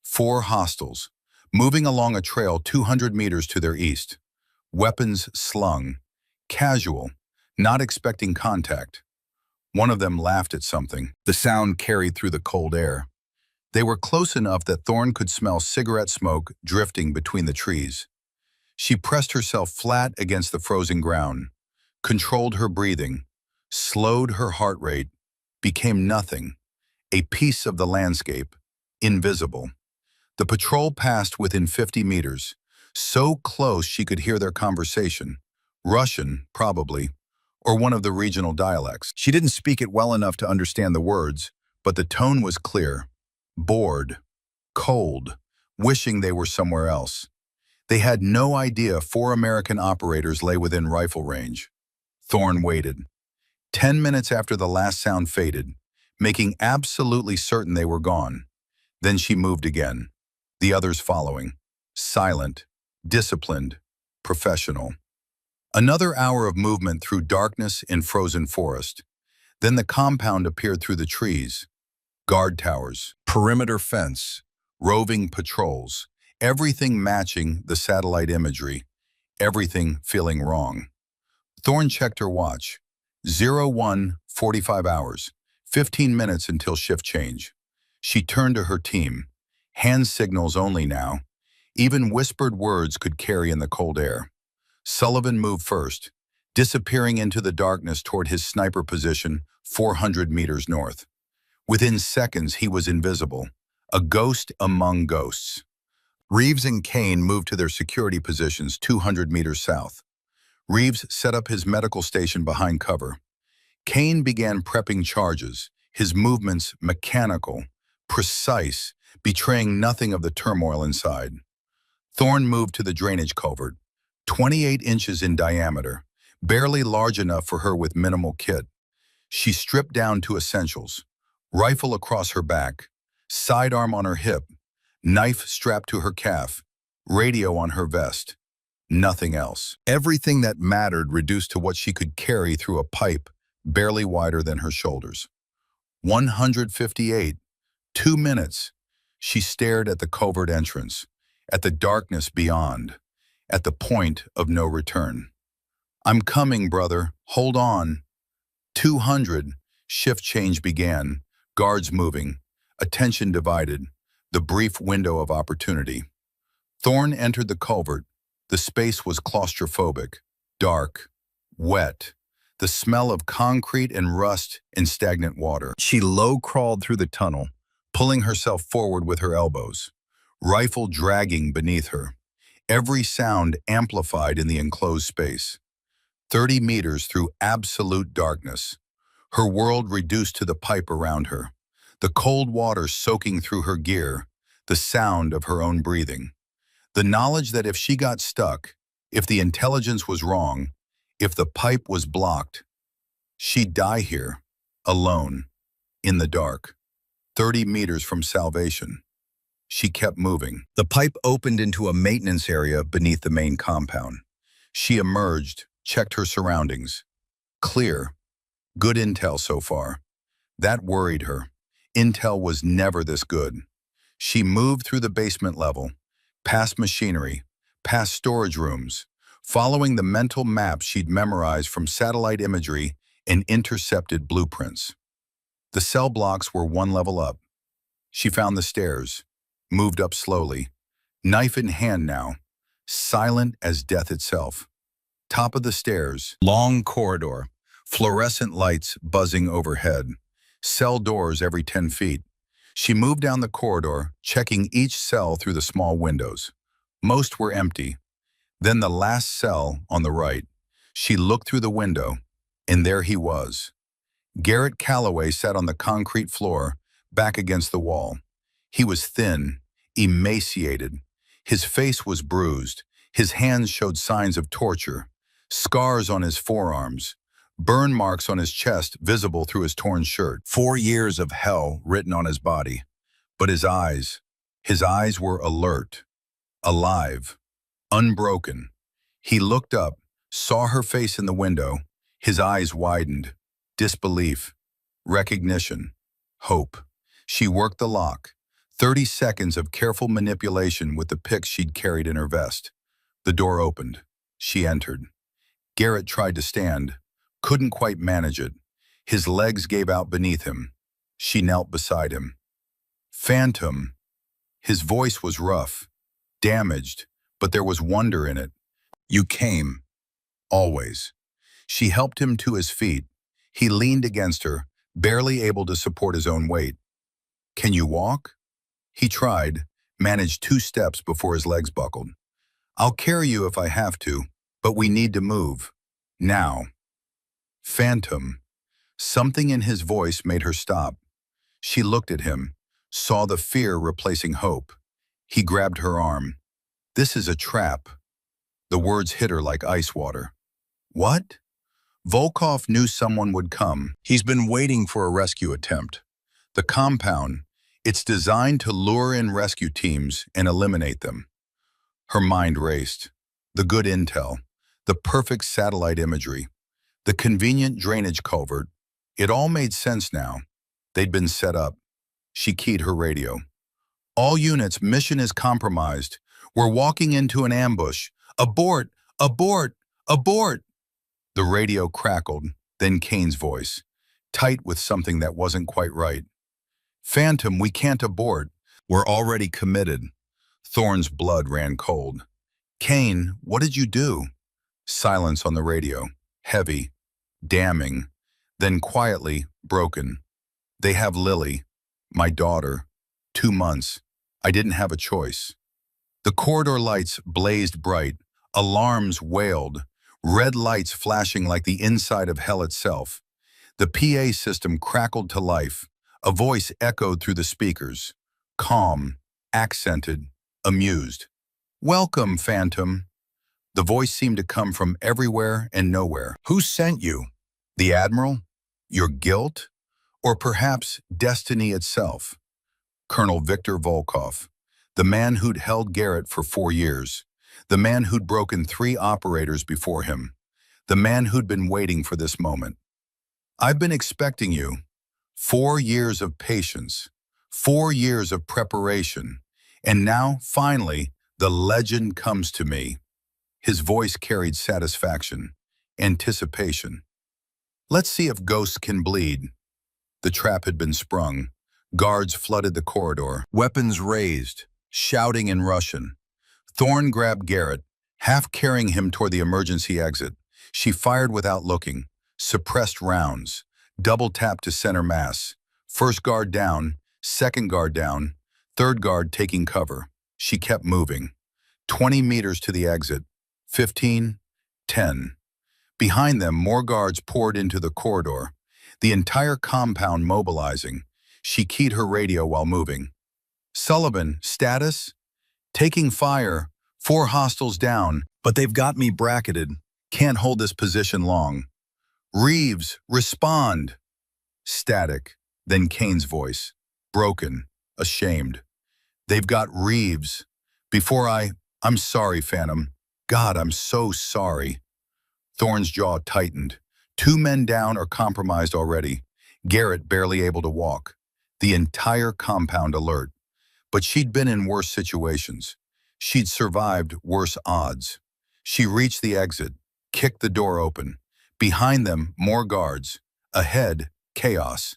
4 hostiles, moving along a trail 200 meters to their east. Weapons slung. Casual, not expecting contact. One of them laughed at something. The sound carried through the cold air. They were close enough that Thorne could smell cigarette smoke drifting between the trees. She pressed herself flat against the frozen ground, controlled her breathing, slowed her heart rate, became nothing, a piece of the landscape, invisible. The patrol passed within 50 meters, so close she could hear their conversation. Russian, probably, or one of the regional dialects. She didn't speak it well enough to understand the words, but the tone was clear. Bored, cold, wishing they were somewhere else. They had no idea 4 American operators lay within rifle range. Thorne waited. 10 minutes after the last sound faded, making absolutely certain they were gone. Then she moved again, the others following, silent, disciplined, professional. Another hour of movement through darkness in frozen forest. Then the compound appeared through the trees. Guard towers, perimeter fence, roving patrols, everything matching the satellite imagery, everything feeling wrong. Thorne checked her watch. 01, 45 hours, 15 minutes until shift change. She turned to her team. Hand signals only now. Even whispered words could carry in the cold air. Sullivan moved first, disappearing into the darkness toward his sniper position 400 meters north. Within seconds, he was invisible, a ghost among ghosts. Reeves and Kane moved to their security positions 200 meters south. Reeves set up his medical station behind cover. Kane began prepping charges, his movements mechanical, precise, betraying nothing of the turmoil inside. Thorne moved to the drainage culvert, 28 inches in diameter, barely large enough for her with minimal kit. She stripped down to essentials, rifle across her back, sidearm on her hip, Knife strapped to her calf, radio on her vest. Nothing else. Everything that mattered reduced to what she could carry through a pipe barely wider than her shoulders. 158. 2 minutes. She stared at the covert entrance, at the darkness beyond, at the point of no return. I'm coming, brother. Hold on. 200. Shift change began, guards moving, attention divided, the brief window of opportunity. Thorne entered the culvert. The space was claustrophobic, dark, wet, the smell of concrete and rust in stagnant water. She low-crawled through the tunnel, pulling herself forward with her elbows, rifle dragging beneath her, every sound amplified in the enclosed space. 30 meters through absolute darkness, her world reduced to the pipe around her, the cold water soaking through her gear, the sound of her own breathing. The knowledge that if she got stuck, if the intelligence was wrong, if the pipe was blocked, she'd die here, alone, in the dark, 30 meters from salvation. She kept moving. The pipe opened into a maintenance area beneath the main compound. She emerged, checked her surroundings. Clear. Good intel so far. That worried her. Intel was never this good. She moved through the basement level, past machinery, past storage rooms, following the mental map she'd memorized from satellite imagery and intercepted blueprints. The cell blocks were one level up. She found the stairs, moved up slowly, knife in hand now, silent as death itself. Top of the stairs, long corridor, fluorescent lights buzzing overhead, cell doors every 10 feet. She moved down the corridor, checking each cell through the small windows. Most were empty. Then the last cell on the right. She looked through the window, and there he was. Garrett Calloway sat on the concrete floor, back against the wall. He was thin, emaciated. His face was bruised. His hands showed signs of torture, scars on his forearms, burn marks on his chest visible through his torn shirt. 4 years of hell written on his body. But his eyes were alert, alive, unbroken. He looked up, saw her face in the window. His eyes widened. Disbelief, recognition, hope. She worked the lock. 30 seconds of careful manipulation with the picks she'd carried in her vest. The door opened. She entered. Garrett tried to stand, couldn't quite manage it. His legs gave out beneath him. She knelt beside him. Phantom. His voice was rough, damaged, but there was wonder in it. You came. Always. She helped him to his feet. He leaned against her, barely able to support his own weight. Can you walk? He tried, managed 2 steps before his legs buckled. I'll carry you if I have to, but we need to move. Now. Phantom. Something in his voice made her stop. She looked at him, saw the fear replacing hope. He grabbed her arm. This is a trap. The words hit her like ice water. What? Volkov knew someone would come. He's been waiting for a rescue attempt. The compound, it's designed to lure in rescue teams and eliminate them. Her mind raced. The good intel, the perfect satellite imagery, the convenient drainage culvert. It all made sense now. They'd been set up. She keyed her radio. All units, mission is compromised. We're walking into an ambush. Abort! Abort! Abort! The radio crackled, then Kane's voice, tight with something that wasn't quite right. Phantom, we can't abort. We're already committed. Thorne's blood ran cold. Kane, what did you do? Silence on the radio, heavy, damning, then quietly broken. They have Lily, my daughter. 2 months. I didn't have a choice. The corridor lights blazed bright. Alarms wailed. Red lights flashing like the inside of hell itself. The PA system crackled to life. A voice echoed through the speakers. Calm, accented, amused. Welcome, Phantom. The voice seemed to come from everywhere and nowhere. Who sent you? The Admiral? Your guilt? Or perhaps destiny itself? Colonel Victor Volkov. The man who'd held Garrett for 4 years. The man who'd broken 3 operators before him. The man who'd been waiting for this moment. I've been expecting you. 4 years of patience. 4 years of preparation. And now, finally, the legend comes to me. His voice carried satisfaction, anticipation. Let's see if ghosts can bleed. The trap had been sprung. Guards flooded the corridor, weapons raised, shouting in Russian. Thorne grabbed Garrett, half carrying him toward the emergency exit. She fired without looking, suppressed rounds, double tap to center mass. First guard down, second guard down, third guard taking cover. She kept moving. 20 meters to the exit. 15, 10. Behind them, more guards poured into the corridor, the entire compound mobilizing. She keyed her radio while moving. Sullivan, status? Taking fire. 4 hostiles down, but they've got me bracketed. Can't hold this position long. Reeves, respond. Static. Then Kane's voice. Broken. Ashamed. They've got Reeves. I'm sorry, Phantom. God, I'm so sorry. Thorne's jaw tightened. 2 men down or compromised already. Garrett barely able to walk. The entire compound alert. But she'd been in worse situations. She'd survived worse odds. She reached the exit, kicked the door open. Behind them, more guards. Ahead, chaos.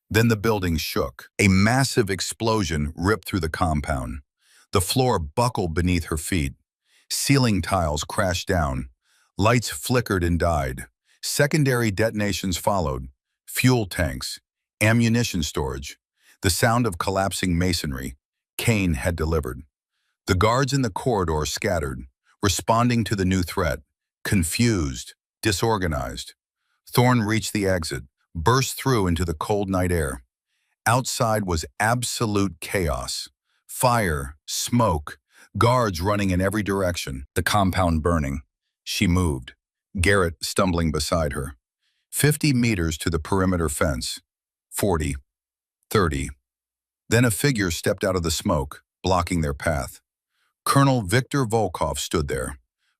Then the building shook. A massive explosion ripped through the compound. The floor buckled beneath her feet. Ceiling tiles crashed down. Lights flickered and died. Secondary detonations followed. Fuel tanks, ammunition storage. The sound of collapsing masonry. Kane had delivered. The guards in the corridor scattered, responding to the new threat. Confused, disorganized. Thorne reached the exit, burst through into the cold night air. Outside was absolute chaos. Fire, smoke, guards running in every direction, the compound burning. She moved, Garrett stumbling beside her. 50 meters to the perimeter fence. 40, 30. Then a figure stepped out of the smoke, blocking their path. Colonel Viktor Volkov stood there,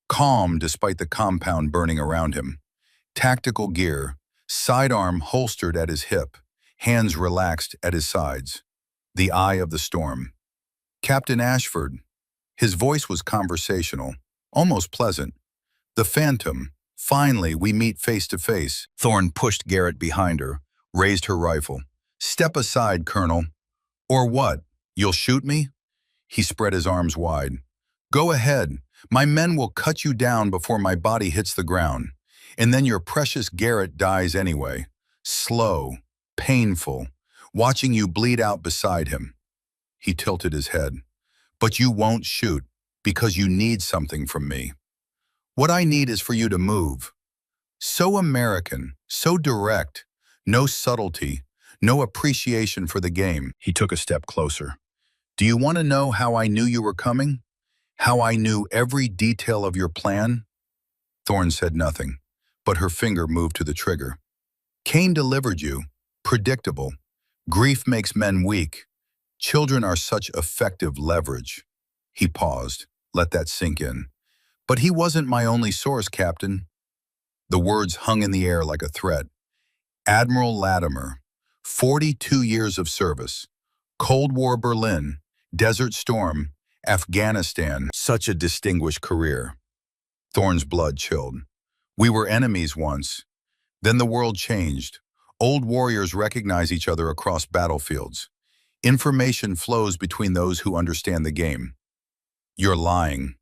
calm despite the compound burning around him. Tactical gear, sidearm holstered at his hip, hands relaxed at his sides. The eye of the storm. Captain Ashford. His voice was conversational, almost pleasant. The Phantom. Finally, we meet face to face. Thorne pushed Garrett behind her, raised her rifle. Step aside, Colonel. Or what? You'll shoot me? He spread his arms wide. Go ahead. My men will cut you down before my body hits the ground. And then your precious Garrett dies anyway. Slow, painful, watching you bleed out beside him. He tilted his head. But you won't shoot, because you need something from me. What I need is for you to move. So American, so direct, no subtlety, no appreciation for the game. He took a step closer. Do you want to know how I knew you were coming? How I knew every detail of your plan? Thorne said nothing, but her finger moved to the trigger. Kane delivered you. Predictable. Grief makes men weak. Children are such effective leverage. He paused. Let that sink in. But he wasn't my only source, Captain. The words hung in the air like a threat. Admiral Latimer, 42 years of service. Cold War Berlin, Desert Storm, Afghanistan. Such a distinguished career. Thorne's blood chilled. We were enemies once. Then the world changed. Old warriors recognize each other across battlefields. Information flows between those who understand the game. You're lying.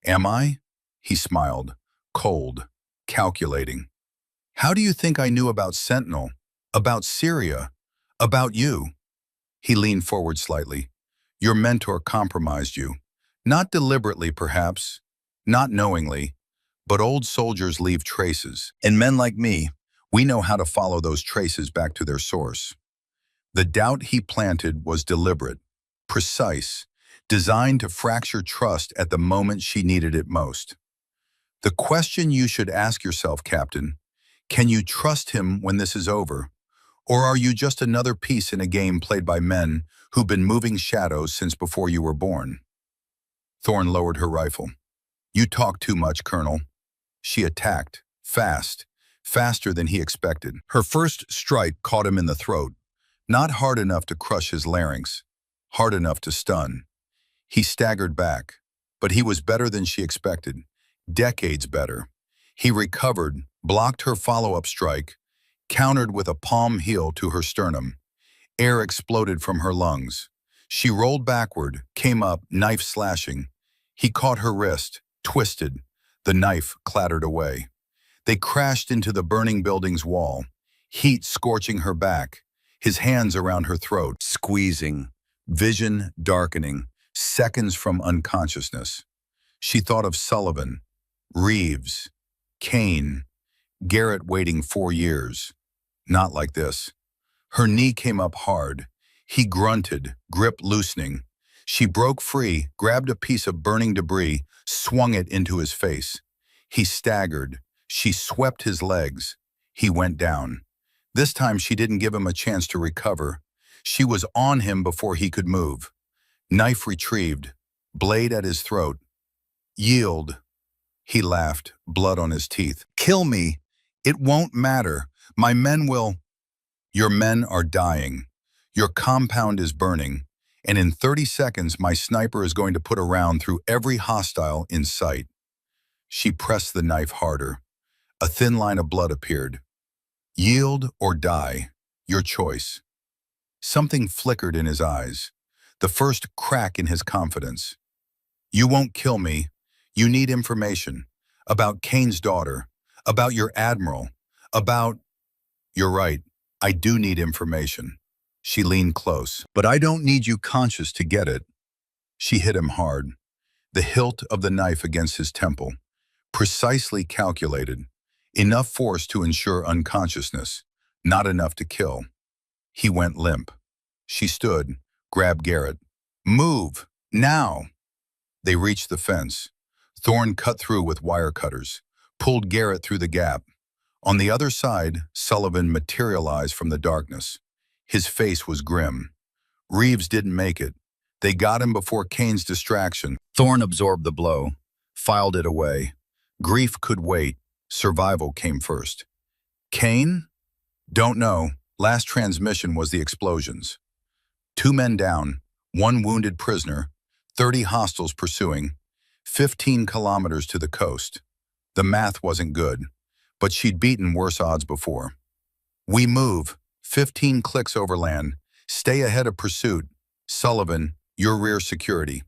Am I? He smiled, cold, calculating. How do you think I knew about Sentinel, about Syria, about you? He leaned forward slightly. Your mentor compromised you. Not deliberately, perhaps, not knowingly, but old soldiers leave traces. And men like me, we know how to follow those traces back to their source. The doubt he planted was deliberate, precise, designed to fracture trust at the moment she needed it most. The question you should ask yourself, Captain, can you trust him when this is over? Or are you just another piece in a game played by men who've been moving shadows since before you were born? Thorne lowered her rifle. You talk too much, Colonel. She attacked, fast, faster than he expected. Her first strike caught him in the throat, not hard enough to crush his larynx, hard enough to stun. He staggered back, but he was better than she expected, decades better. He recovered, blocked her follow-up strike, countered with a palm heel to her sternum. Air exploded from her lungs. She rolled backward, came up, knife slashing. He caught her wrist, twisted. The knife clattered away. They crashed into the burning building's wall, heat scorching her back, his hands around her throat, squeezing, vision darkening, seconds from unconsciousness. She thought of Sullivan, Reeves, Kane, Garrett waiting 4 years. Not like this. Her knee came up hard. He grunted, grip loosening. She broke free, grabbed a piece of burning debris, swung it into his face. He staggered. She swept his legs. He went down. This time she didn't give him a chance to recover. She was on him before he could move. Knife retrieved, blade at his throat. Yield. He laughed, blood on his teeth. Kill me. It won't matter. My men will. Your men are dying. Your compound is burning. And in 30 seconds, my sniper is going to put a round through every hostile in sight. She pressed the knife harder. A thin line of blood appeared. Yield or die. Your choice. Something flickered in his eyes. The first crack in his confidence. You won't kill me. You need information. About Kane's daughter. About your admiral. About... You're right. I do need information. She leaned close. But I don't need you conscious to get it. She hit him hard. The hilt of the knife against his temple. Precisely calculated. Enough force to ensure unconsciousness. Not enough to kill. He went limp. She stood, grabbed Garrett. Move! Now! They reached the fence. Thorne cut through with wire cutters, pulled Garrett through the gap. On the other side, Sullivan materialized from the darkness. His face was grim. Reeves didn't make it. They got him before Kane's distraction. Thorne absorbed the blow, filed it away. Grief could wait. Survival came first. Kane? Don't know. Last transmission was the explosions. 2 men down, 1 wounded prisoner, 30 hostiles pursuing, 15 kilometers to the coast. The math wasn't good, but she'd beaten worse odds before. We move. 15 clicks overland. Stay ahead of pursuit. Sullivan, your rear security.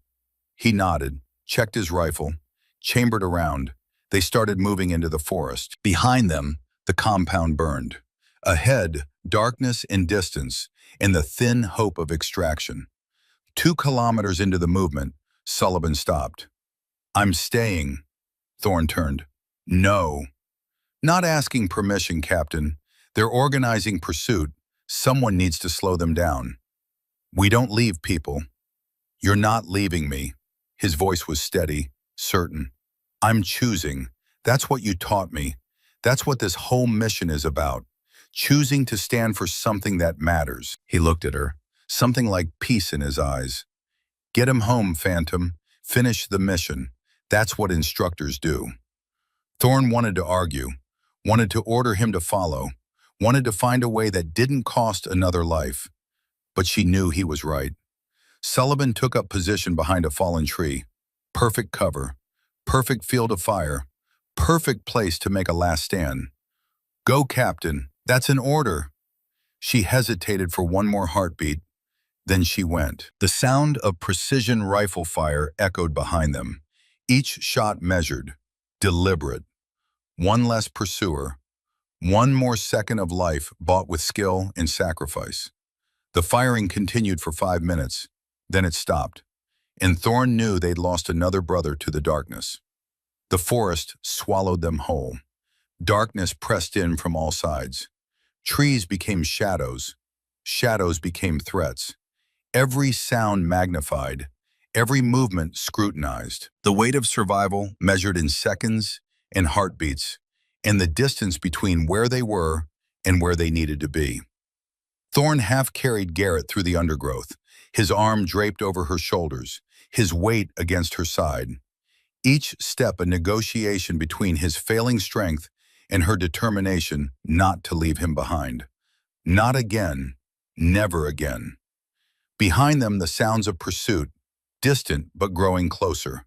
He nodded, checked his rifle, chambered around. They started moving into the forest. Behind them, the compound burned. Ahead, darkness and distance, and the thin hope of extraction. 2 kilometers into the movement, Sullivan stopped. I'm staying. Thorne turned. No. Not asking permission, Captain. They're organizing pursuit. Someone needs to slow them down. We don't leave people. You're not leaving me. His voice was steady, certain. I'm choosing. That's what you taught me. That's what this whole mission is about. Choosing to stand for something that matters. He looked at her, something like peace in his eyes. Get him home, Phantom. Finish the mission. That's what instructors do. Thorne wanted to argue, wanted to order him to follow, wanted to find a way that didn't cost another life. But she knew he was right. Sullivan took up position behind a fallen tree. Perfect cover, perfect field of fire, perfect place to make a last stand. Go, Captain. That's an order. She hesitated for one more heartbeat. Then she went. The sound of precision rifle fire echoed behind them. Each shot measured, deliberate. One less pursuer. One more second of life bought with skill and sacrifice. The firing continued for 5 minutes. Then it stopped. And Thorne knew they'd lost another brother to the darkness. The forest swallowed them whole. Darkness pressed in from all sides. Trees became shadows. Shadows became threats. Every sound magnified. Every movement scrutinized. The weight of survival measured in seconds and heartbeats, and the distance between where they were and where they needed to be. Thorn half-carried Garrett through the undergrowth, his arm draped over her shoulders, his weight against her side. Each step a negotiation between his failing strength and her determination not to leave him behind. Not again, never again. Behind them, the sounds of pursuit, distant but growing closer.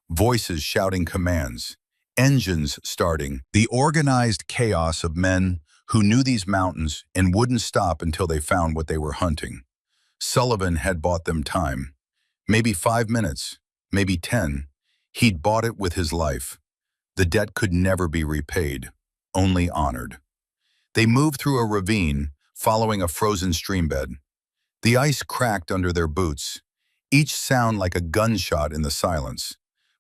Voices shouting commands, engines starting, the organized chaos of men who knew these mountains and wouldn't stop until they found what they were hunting. Sullivan had bought them time. Maybe 5 minutes, maybe 10. He'd bought it with his life. The debt could never be repaid, only honored. They moved through a ravine, following a frozen streambed. The ice cracked under their boots, each sound like a gunshot in the silence.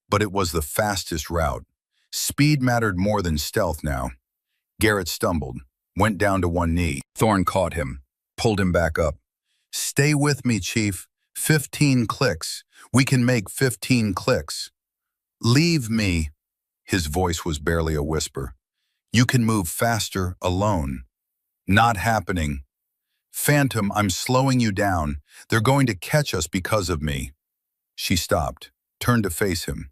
But it was the fastest route. Speed mattered more than stealth now. Garrett stumbled, went down to one knee. Thorn caught him, pulled him back up. "Stay with me, Chief. 15 clicks. We can make 15 clicks." "Leave me." His voice was barely a whisper. "You can move faster alone." "Not happening." "Phantom, I'm slowing you down. They're going to catch us because of me." She stopped, turned to face him.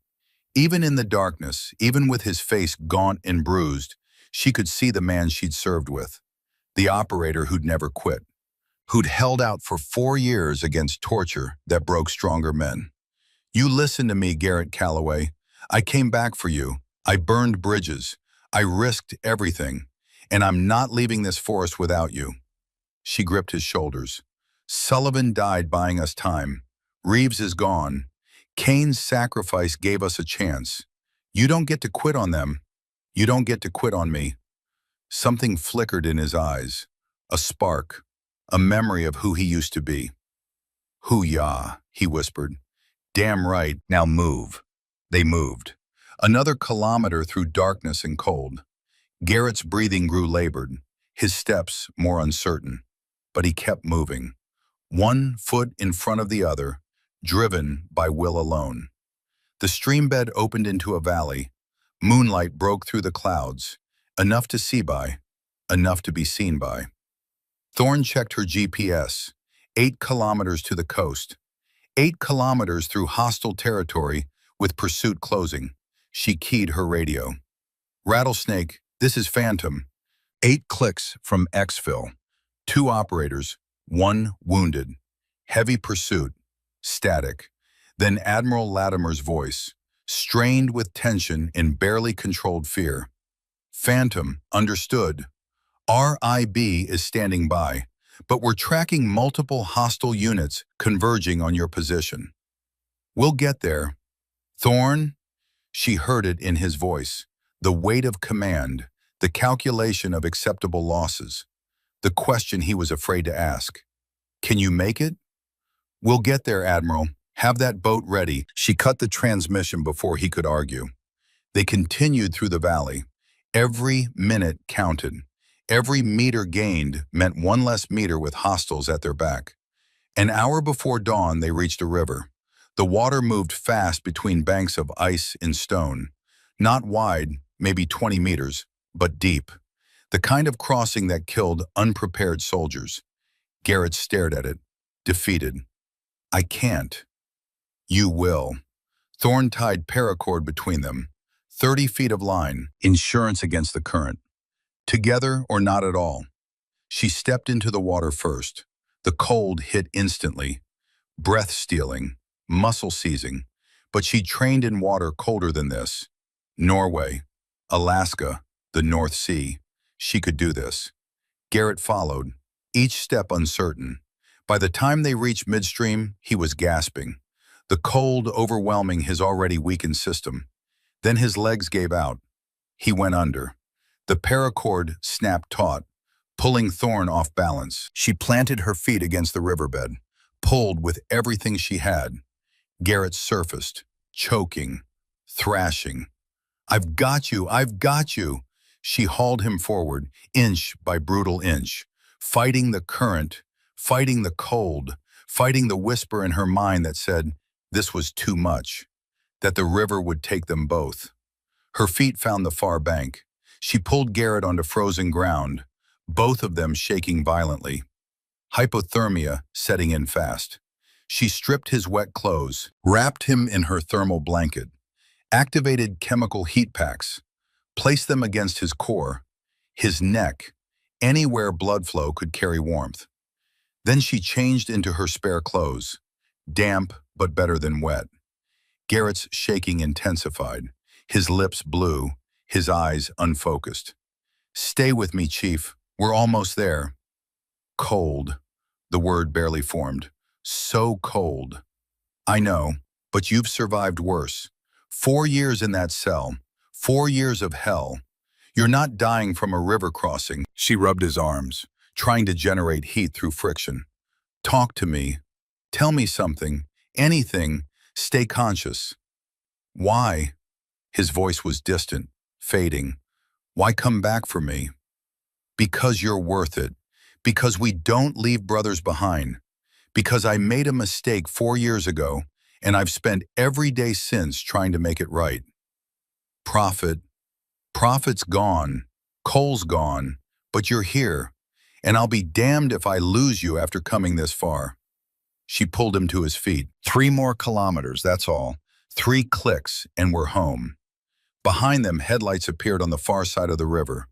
Even in the darkness, even with his face gaunt and bruised, she could see the man she'd served with. The operator who'd never quit, who'd held out for 4 years against torture that broke stronger men. "You listen to me, Garrett Calloway. I came back for you. I burned bridges. I risked everything. And I'm not leaving this forest without you." She gripped his shoulders. "Sullivan died buying us time. Reeves is gone. Kane's sacrifice gave us a chance. You don't get to quit on them. You don't get to quit on me." Something flickered in his eyes. A spark. A memory of who he used to be. "Hoo-yah," he whispered. "Damn right, now move." They moved. Another kilometer through darkness and cold. Garrett's breathing grew labored, his steps more uncertain. But he kept moving, one foot in front of the other, driven by will alone. The streambed opened into a valley. Moonlight broke through the clouds, enough to see by, enough to be seen by. Thorn checked her GPS, 8 kilometers to the coast, 8 kilometers through hostile territory with pursuit closing. She keyed her radio. "Rattlesnake, this is Phantom." 8 clicks from exfil. 2 operators, 1 wounded. Heavy pursuit, static. Then Admiral Latimer's voice, strained with tension and barely controlled fear. "Phantom, understood. RIB is standing by, but we're tracking multiple hostile units converging on your position." "We'll get there." "Thorn?" She heard it in his voice, the weight of command, the calculation of acceptable losses, the question he was afraid to ask. "Can you make it?" "We'll get there, Admiral. Have that boat ready." She cut the transmission before he could argue. They continued through the valley. Every minute counted. Every meter gained meant 1 less meter with hostiles at their back. An hour before dawn, they reached a river. The water moved fast between banks of ice and stone. Not wide, maybe 20 meters, but deep. The kind of crossing that killed unprepared soldiers. Garrett stared at it, defeated. "I can't." "You will." Thorn tied paracord between them. 30 feet of line, insurance against the current. Together or not at all. She stepped into the water first. The cold hit instantly. Breath-stealing, muscle-seizing. But she trained in water colder than this. Norway, Alaska, the North Sea. She could do this. Garrett followed, each step uncertain. By the time they reached midstream, he was gasping, the cold overwhelming his already weakened system. Then his legs gave out. He went under. The paracord snapped taut, pulling Thorn off balance. She planted her feet against the riverbed, pulled with everything she had. Garrett surfaced, choking, thrashing. "I've got you, I've got you." She hauled him forward, inch by brutal inch, fighting the current, fighting the cold, fighting the whisper in her mind that said this was too much, that the river would take them both. Her feet found the far bank. She pulled Garrett onto frozen ground, both of them shaking violently. hypothermia setting in fast. She stripped his wet clothes, wrapped him in her thermal blanket, activated chemical heat packs, placed them against his core, his neck, anywhere blood flow could carry warmth. Then she changed into her spare clothes, damp but better than wet. Garrett's shaking intensified, his lips blue, his eyes unfocused. "Stay with me, Chief. We're almost there." Cold. The word barely formed. So cold. "I know, but you've survived worse. 4 years in that cell. 4 years of hell. You're not dying from a river crossing." She rubbed his arms, trying to generate heat through friction. "Talk to me. Tell me something. Anything. Stay conscious." "Why?" His voice was distant, fading. "Why come back for me?" "Because you're worth it. Because we don't leave brothers behind. Because I made a mistake 4 years ago, and I've spent every day since trying to make it right." "Prophet. Prophet's gone. Cole's gone. But you're here. And I'll be damned if I lose you after coming this far." She pulled him to his feet. 3 more kilometers, that's all. 3 clicks, and we're home. Behind them, headlights appeared on the far side of the river.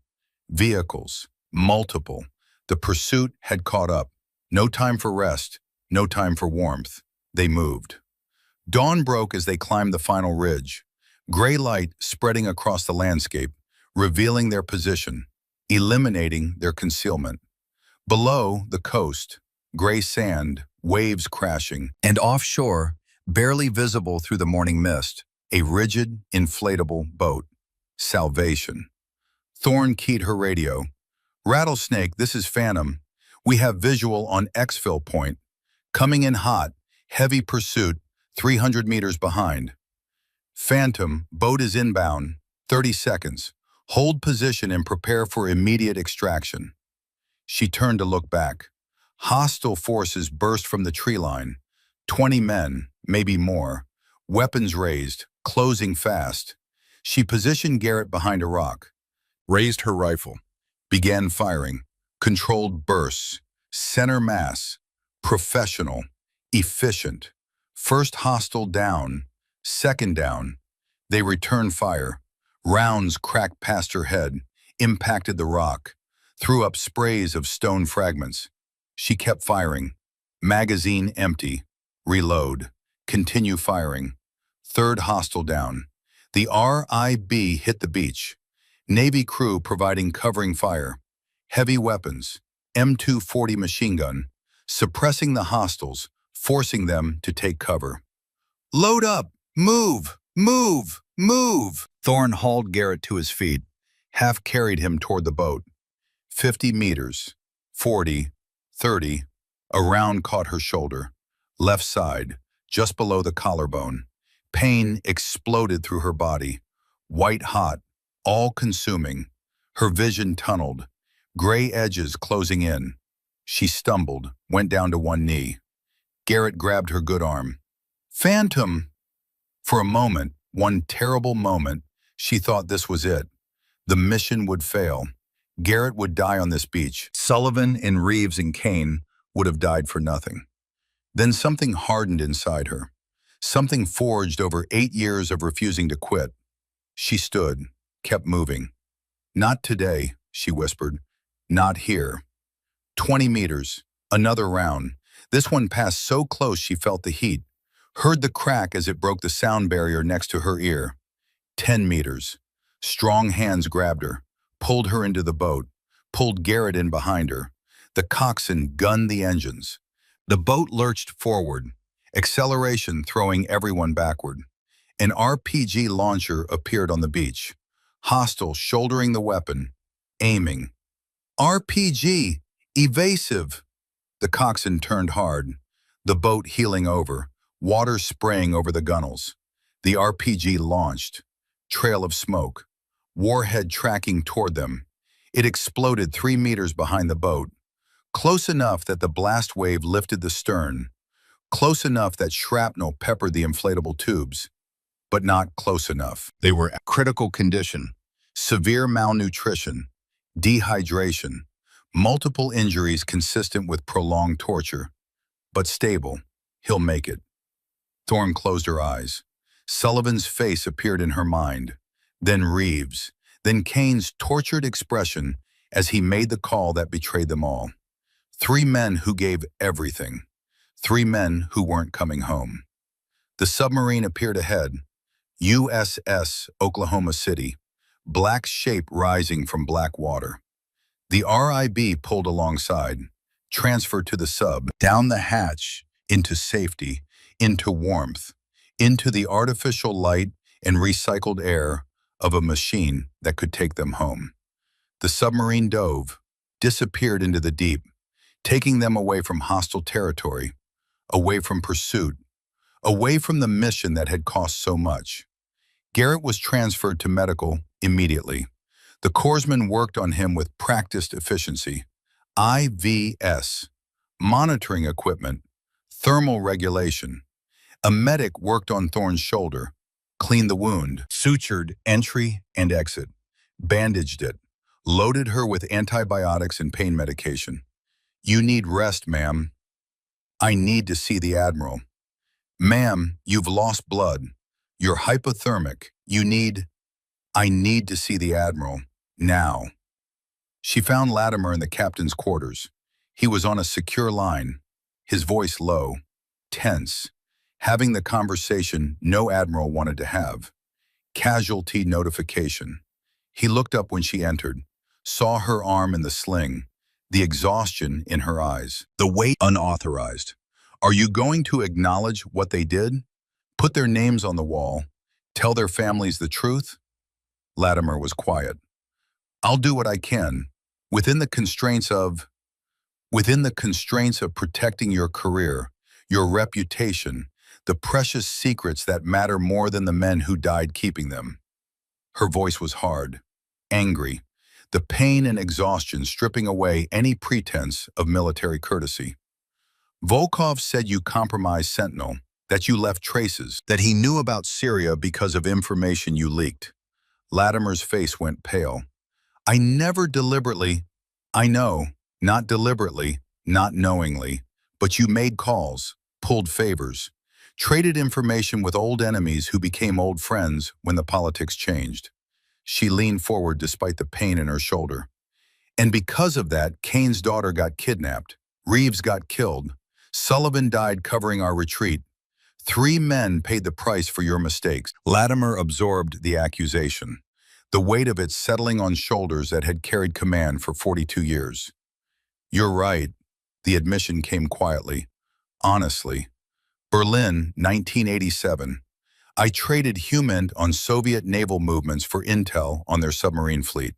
Vehicles. Multiple. The pursuit had caught up. No time for rest. No time for warmth. They moved. Dawn broke as they climbed the final ridge. Gray light spreading across the landscape, revealing their position, eliminating their concealment. Below, the coast, gray sand, waves crashing, and offshore, barely visible through the morning mist, a rigid, inflatable boat. Salvation. Thorne keyed her radio. "Rattlesnake, this is Phantom. We have visual on exfil point. Coming in hot, heavy pursuit, 300 meters behind." "Phantom, boat is inbound. 30 seconds. Hold position and prepare for immediate extraction." She turned to look back. Hostile forces burst from the tree line. 20 men, maybe more. Weapons raised, closing fast. She positioned Garrett behind a rock. Raised her rifle. Began firing. Controlled bursts. Center mass. Professional. Efficient. First hostile down. Second down. They returned fire. Rounds cracked past her head. Impacted the rock. Threw up sprays of stone fragments. She kept firing. Magazine empty. Reload. Continue firing. Third hostile down. The RIB hit the beach. Navy crew providing covering fire. Heavy weapons. M240 machine gun. Suppressing the hostiles, forcing them to take cover. "Load up! Move! Move! Move!" Thorne hauled Garrett to his feet, half carried him toward the boat. 50 meters. 40. 30. A round caught her shoulder. Left side, just below the collarbone. Pain exploded through her body. White hot, all-consuming. Her vision tunneled. Gray edges closing in. She stumbled, went down to one knee. Garrett grabbed her good arm. "Phantom!" For a moment, one terrible moment, she thought this was it. The mission would fail. Garrett would die on this beach. Sullivan and Reeves and Kane would have died for nothing. Then something hardened inside her. Something forged over 8 years of refusing to quit. She stood, kept moving. "Not today," she whispered. "Not here." 20 meters, another round. This one passed so close she felt the heat. Heard the crack as it broke the sound barrier next to her ear. 10 meters. Strong hands grabbed her, pulled her into the boat, pulled Garrett in behind her. The coxswain gunned the engines. The boat lurched forward, acceleration throwing everyone backward. An RPG launcher appeared on the beach. Hostile shouldering the weapon, aiming. "RPG! Evasive!" The coxswain turned hard. The boat heeling over, water spraying over the gunnels. The RPG launched. Trail of smoke. Warhead tracking toward them. It exploded 3 meters behind the boat. Close enough that the blast wave lifted the stern. Close enough that shrapnel peppered the inflatable tubes. But not close enough. They were at critical condition. Severe malnutrition. Dehydration. Multiple injuries consistent with prolonged torture, but stable. He'll make it. Thorne closed her eyes. Sullivan's face appeared in her mind, then Reeves, then Kane's tortured expression as he made the call that betrayed them all. 3 men who gave everything. 3 men who weren't coming home. The submarine appeared ahead. USS Oklahoma City, black shape rising from black water. The RIB pulled alongside, transferred to the sub, down the hatch, into safety, into warmth, into the artificial light and recycled air of a machine that could take them home. The submarine dove, disappeared into the deep, taking them away from hostile territory, away from pursuit, away from the mission that had cost so much. Garrett was transferred to medical immediately. The corpsman worked on him with practiced efficiency. IVS, monitoring equipment, thermal regulation. A medic worked on Thorne's shoulder, cleaned the wound, sutured entry and exit, bandaged it, loaded her with antibiotics and pain medication. "You need rest, ma'am." "I need to see the Admiral." "Ma'am, you've lost blood. You're hypothermic. I need to see the Admiral. Now." She found Latimer in the captain's quarters. He was on a secure line, his voice low, tense, having the conversation no Admiral wanted to have. Casualty notification. He looked up when she entered, saw her arm in the sling, the exhaustion in her eyes, the weight unauthorized. "Are you going to acknowledge what they did? Put their names on the wall? Tell their families the truth?" Latimer was quiet. "I'll do what I can, within the constraints of protecting your career, your reputation, the precious secrets that matter more than the men who died keeping them." Her voice was hard, angry, the pain and exhaustion stripping away any pretense of military courtesy. "Volkov said you compromised Sentinel, that you left traces, that he knew about Syria because of information you leaked." Latimer's face went pale. "I never deliberately—" "I know, not deliberately, not knowingly, but you made calls, pulled favors, traded information with old enemies who became old friends when the politics changed." She leaned forward despite the pain in her shoulder. "And because of that, Kane's daughter got kidnapped. Reeves got killed. Sullivan died covering our retreat. 3 men paid the price for your mistakes." Latimer absorbed the accusation, the weight of it settling on shoulders that had carried command for 42 years. "You're right." The admission came quietly, honestly. "Berlin, 1987. I traded HUMINT on Soviet naval movements for intel on their submarine fleet.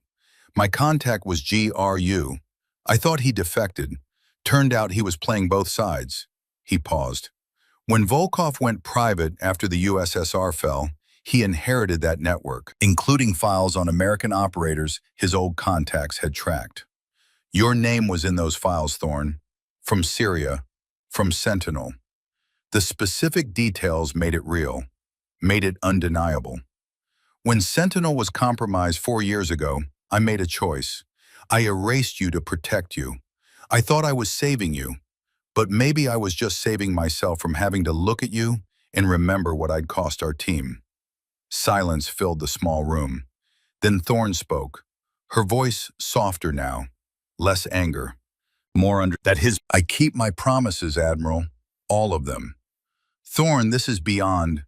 My contact was GRU. I thought he defected. Turned out he was playing both sides." He paused. "When Volkov went private after the USSR fell, he inherited that network, including files on American operators his old contacts had tracked. Your name was in those files, Thorne. From Syria, from Sentinel. The specific details made it real, made it undeniable. When Sentinel was compromised 4 years ago, I made a choice. I erased you to protect you. I thought I was saving you, but maybe I was just saving myself from having to look at you and remember what I'd cost our team." Silence filled the small room. Then Thorne spoke, her voice softer now, less anger, more "I keep my promises, Admiral, all of them. Thorne, this is beyond.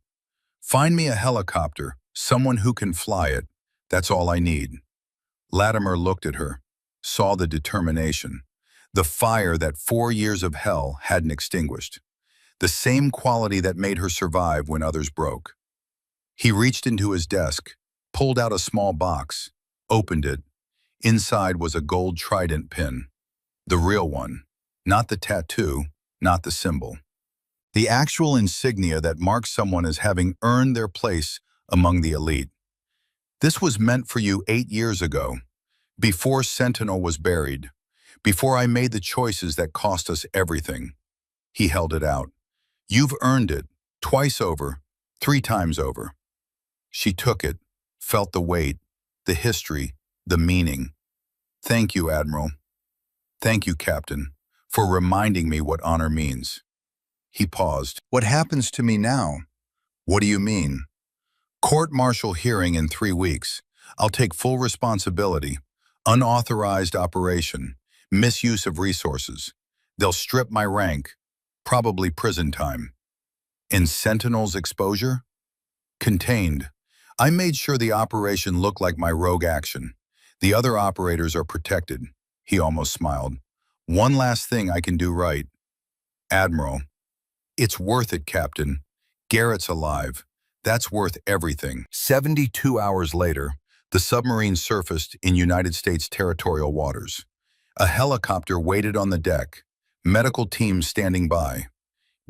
Find me a helicopter, someone who can fly it. That's all I need." Latimer looked at her, saw the determination, the fire that 4 years of hell hadn't extinguished, the same quality that made her survive when others broke. He reached into his desk, pulled out a small box, opened it. Inside was a gold trident pin. The real one, not the tattoo, not the symbol. The actual insignia that marks someone as having earned their place among the elite. "This was meant for you 8 years ago, before Sentinel was buried, before I made the choices that cost us everything." He held it out. "You've earned it, twice over, 3 times over." She took it, felt the weight, the history, the meaning. "Thank you, Admiral." Thank you, Captain, for reminding me what honor means. He paused. What happens to me now? What do you mean? Court-martial hearing in 3 weeks. I'll take full responsibility. Unauthorized operation. Misuse of resources. They'll strip my rank. Probably prison time. In Sentinel's exposure? Contained. I made sure the operation looked like my rogue action. The other operators are protected. He almost smiled. One last thing I can do right. Admiral. It's worth it, Captain. Garrett's alive. That's worth everything. 72 hours later, the submarine surfaced in United States territorial waters. A helicopter waited on the deck, medical teams standing by.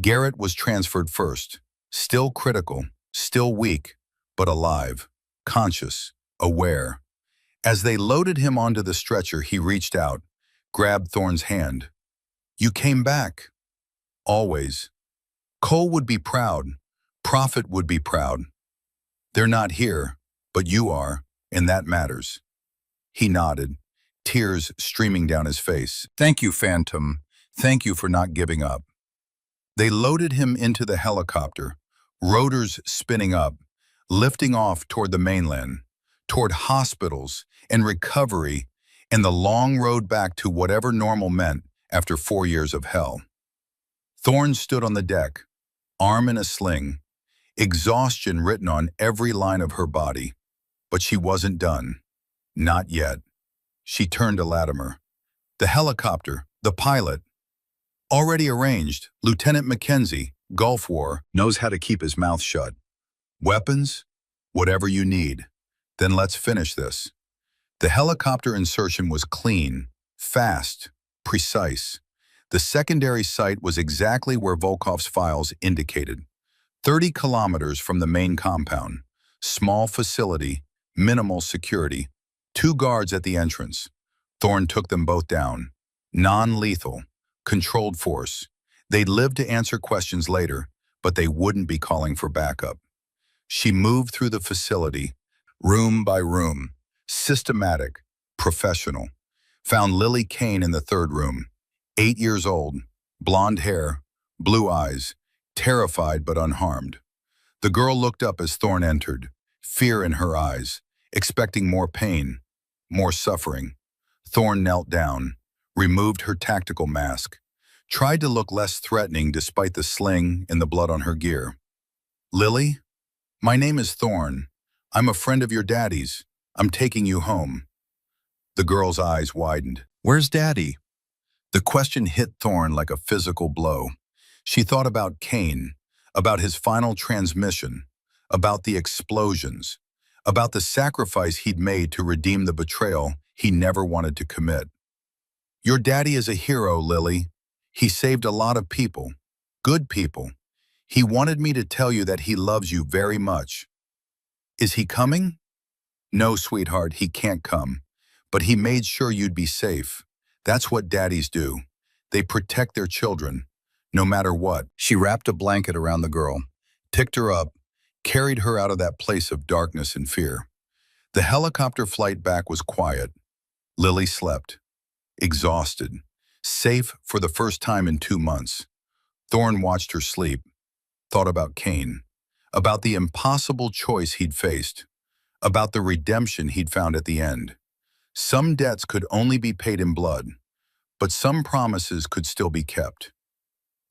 Garrett was transferred first, still critical, still weak, but alive, conscious, aware. As they loaded him onto the stretcher, he reached out, grabbed Thorne's hand. You came back. Always. Cole would be proud. Prophet would be proud. They're not here, but you are, and that matters. He nodded, tears streaming down his face. Thank you, Phantom. Thank you for not giving up. They loaded him into the helicopter, rotors spinning up, lifting off toward the mainland, toward hospitals and recovery and the long road back to whatever normal meant after 4 years of hell. Thorne stood on the deck, arm in a sling, exhaustion written on every line of her body. But she wasn't done. Not yet. She turned to Latimer. The helicopter, the pilot. Already arranged, Lieutenant Mackenzie, Gulf War, knows how to keep his mouth shut. Weapons? Whatever you need. Then let's finish this. The helicopter insertion was clean, fast, precise. The secondary site was exactly where Volkov's files indicated. 30 kilometers from the main compound. Small facility, minimal security. 2 guards at the entrance. Thorne took them both down. Non-lethal, controlled force. They'd live to answer questions later, but they wouldn't be calling for backup. She moved through the facility, room by room, systematic, professional. Found Lily Kane in the 3rd room, 8 years old, blonde hair, blue eyes, terrified but unharmed. The girl looked up as Thorne entered, fear in her eyes, expecting more pain, more suffering. Thorne knelt down, removed her tactical mask, tried to look less threatening despite the sling and the blood on her gear. Lily? My name is Thorne. I'm a friend of your daddy's. I'm taking you home. The girl's eyes widened. Where's Daddy? The question hit Thorne like a physical blow. She thought about Kane, about his final transmission, about the explosions, about the sacrifice he'd made to redeem the betrayal he never wanted to commit. Your daddy is a hero, Lily. He saved a lot of people, good people. He wanted me to tell you that he loves you very much. Is he coming? No, sweetheart, he can't come. But he made sure you'd be safe. That's what daddies do. They protect their children, no matter what. She wrapped a blanket around the girl, picked her up, carried her out of that place of darkness and fear. The helicopter flight back was quiet. Lily slept, exhausted, safe for the first time in 2 months. Thorne watched her sleep, thought about Kane, about the impossible choice he'd faced, about the redemption he'd found at the end. Some debts could only be paid in blood, but some promises could still be kept.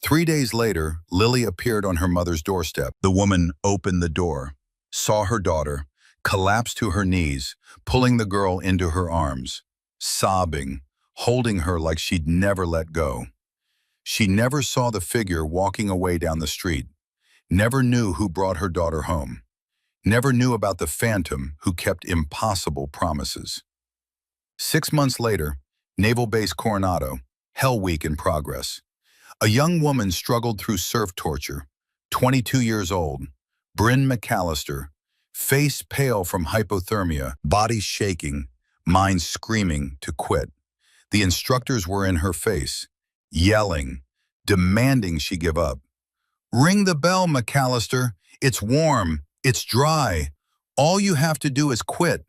3 days later, Lily appeared on her mother's doorstep. The woman opened the door, saw her daughter, collapsed to her knees, pulling the girl into her arms, sobbing, holding her like she'd never let go. She never saw the figure walking away down the street, never knew who brought her daughter home, never knew about the phantom who kept impossible promises. 6 months later, Naval Base Coronado, Hell Week in progress. A young woman struggled through surf torture, 22 years old, Bryn McAllister, face pale from hypothermia, body shaking, mind screaming to quit. The instructors were in her face, yelling, demanding she give up. Ring the bell, McAllister. It's warm. It's dry. All you have to do is quit.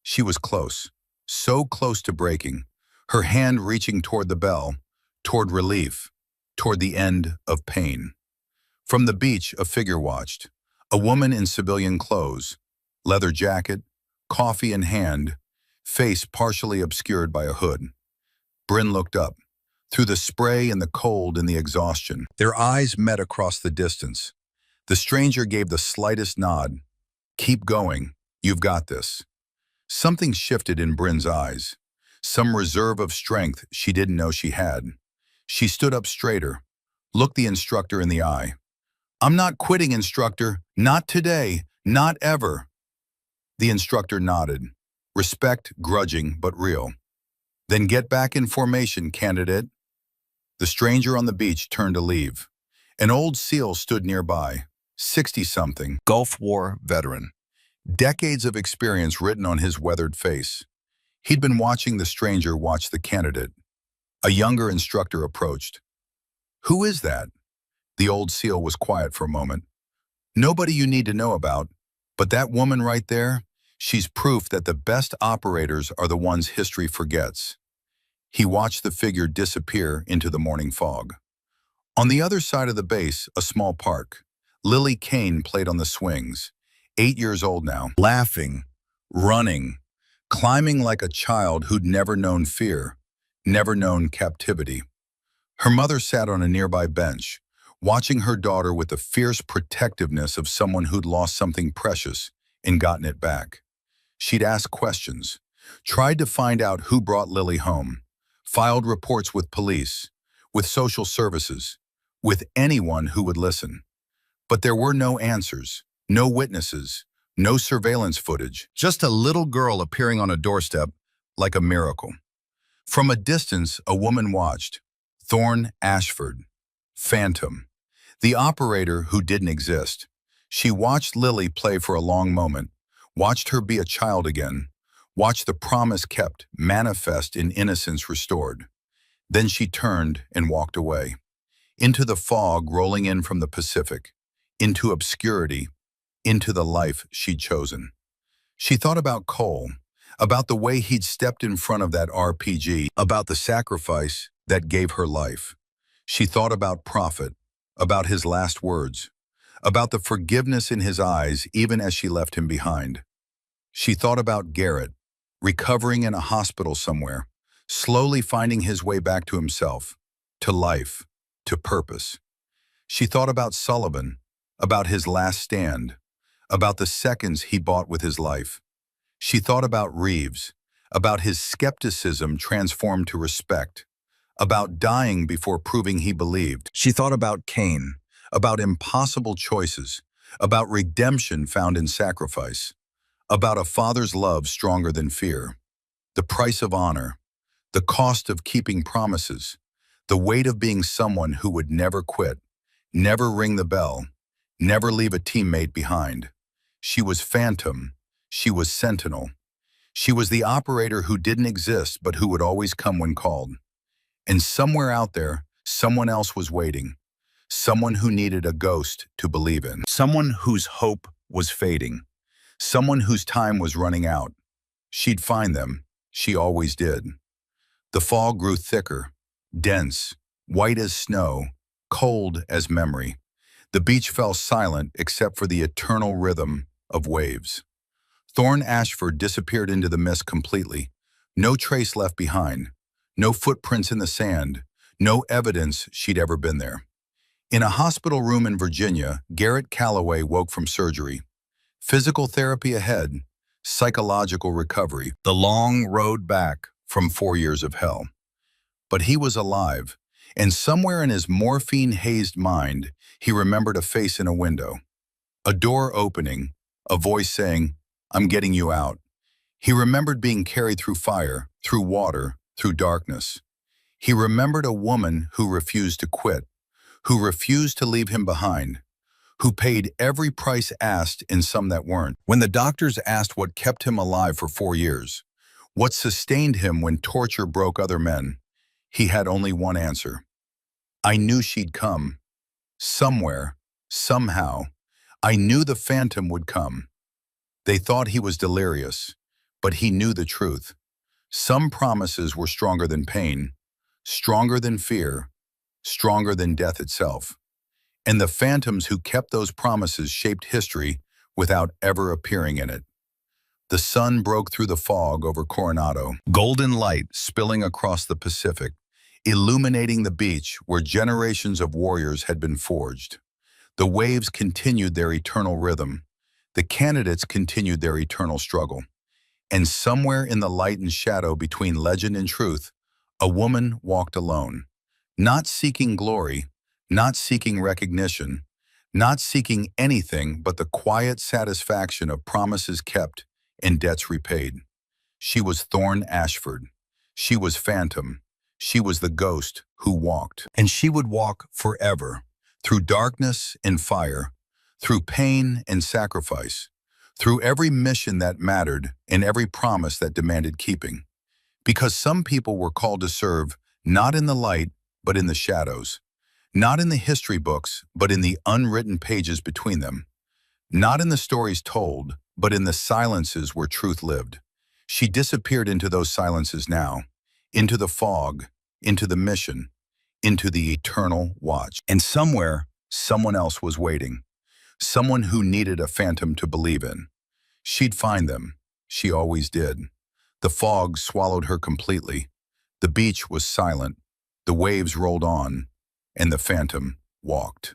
She was close, so close to breaking. her hand reaching toward the bell, toward relief, toward the end of pain. From the beach, a figure watched. A woman in civilian clothes, leather jacket, coffee in hand, face partially obscured by a hood. Bryn looked up. Through the spray and the cold and the exhaustion, their eyes met across the distance. The stranger gave the slightest nod. "Keep going. You've got this." Something shifted in Bryn's eyes. Some reserve of strength she didn't know she had. She stood up straighter, looked the instructor in the eye. "I'm not quitting, instructor. Not today. Not ever." The instructor nodded. Respect, grudging, but real. "Then get back in formation, candidate." The stranger on the beach turned to leave. An old SEAL stood nearby, 60-something, Gulf War veteran. Decades of experience written on his weathered face. He'd been watching the stranger watch the candidate. A younger instructor approached. "Who is that?" The old SEAL was quiet for a moment. "Nobody you need to know about, but that woman right there, she's proof that the best operators are the ones history forgets." He watched the figure disappear into the morning fog. On the other side of the base, a small park. Lily Kane played on the swings, 8 years old now, laughing, running, climbing like a child who'd never known fear, never known captivity. Her mother sat on a nearby bench, watching her daughter with the fierce protectiveness of someone who'd lost something precious and gotten it back. She'd asked questions, tried to find out who brought Lily home, filed reports with police, with social services, with anyone who would listen. But there were no answers, no witnesses, no surveillance footage, just a little girl appearing on a doorstep like a miracle. From a distance, a woman watched. Thorne Ashford, Phantom, the operator who didn't exist. She watched Lily play for a long moment, watched her be a child again, watched the promise kept manifest in innocence restored. Then she turned and walked away, into the fog rolling in from the Pacific, into obscurity, into the life she'd chosen. She thought about Cole, about the way he'd stepped in front of that RPG, about the sacrifice that gave her life. She thought about Prophet, about his last words, about the forgiveness in his eyes even as she left him behind. She thought about Garrett, recovering in a hospital somewhere, slowly finding his way back to himself, to life, to purpose. She thought about Sullivan, about his last stand, about the seconds he bought with his life. She thought about Reeves, about his skepticism transformed to respect, about dying before proving he believed. She thought about Cain, about impossible choices, about redemption found in sacrifice, about a father's love stronger than fear, the price of honor, the cost of keeping promises, the weight of being someone who would never quit, never ring the bell, never leave a teammate behind. She was Phantom. She was Sentinel. She was the operator who didn't exist but who would always come when called. And somewhere out there, someone else was waiting. Someone who needed a ghost to believe in. Someone whose hope was fading. Someone whose time was running out. She'd find them. She always did. The fog grew thicker, dense, white as snow, cold as memory. The beach fell silent except for the eternal rhythm of waves. Thorne Ashford disappeared into the mist completely. No trace left behind. No footprints in the sand. No evidence she'd ever been there. In a hospital room in Virginia, Garrett Calloway woke from surgery. Physical therapy ahead, psychological recovery, the long road back from 4 years of hell. But he was alive, and somewhere in his morphine-hazed mind, he remembered a face in a window. A door opening, a voice saying, "I'm getting you out." He remembered being carried through fire, through water, through darkness. He remembered a woman who refused to quit, who refused to leave him behind, who paid every price asked and some that weren't. When the doctors asked what kept him alive for 4 years, what sustained him when torture broke other men, he had only one answer. "I knew she'd come. Somewhere, somehow, I knew the Phantom would come." They thought he was delirious, but he knew the truth. Some promises were stronger than pain, stronger than fear, stronger than death itself. And the phantoms who kept those promises shaped history without ever appearing in it. The sun broke through the fog over Coronado, golden light spilling across the Pacific, illuminating the beach where generations of warriors had been forged. The waves continued their eternal rhythm. The candidates continued their eternal struggle. And somewhere in the light and shadow between legend and truth, a woman walked alone, not seeking glory, not seeking recognition, not seeking anything but the quiet satisfaction of promises kept and debts repaid. She was Thorn Ashford. She was Phantom. She was the ghost who walked. And she would walk forever, through darkness and fire, through pain and sacrifice, through every mission that mattered and every promise that demanded keeping. Because some people were called to serve not in the light, but in the shadows. Not in the history books, but in the unwritten pages between them. Not in the stories told, but in the silences where truth lived. She disappeared into those silences now, into the fog, into the mission, into the eternal watch. And somewhere, someone else was waiting. Someone who needed a phantom to believe in. She'd find them. She always did. The fog swallowed her completely. The beach was silent. The waves rolled on, and the phantom walked.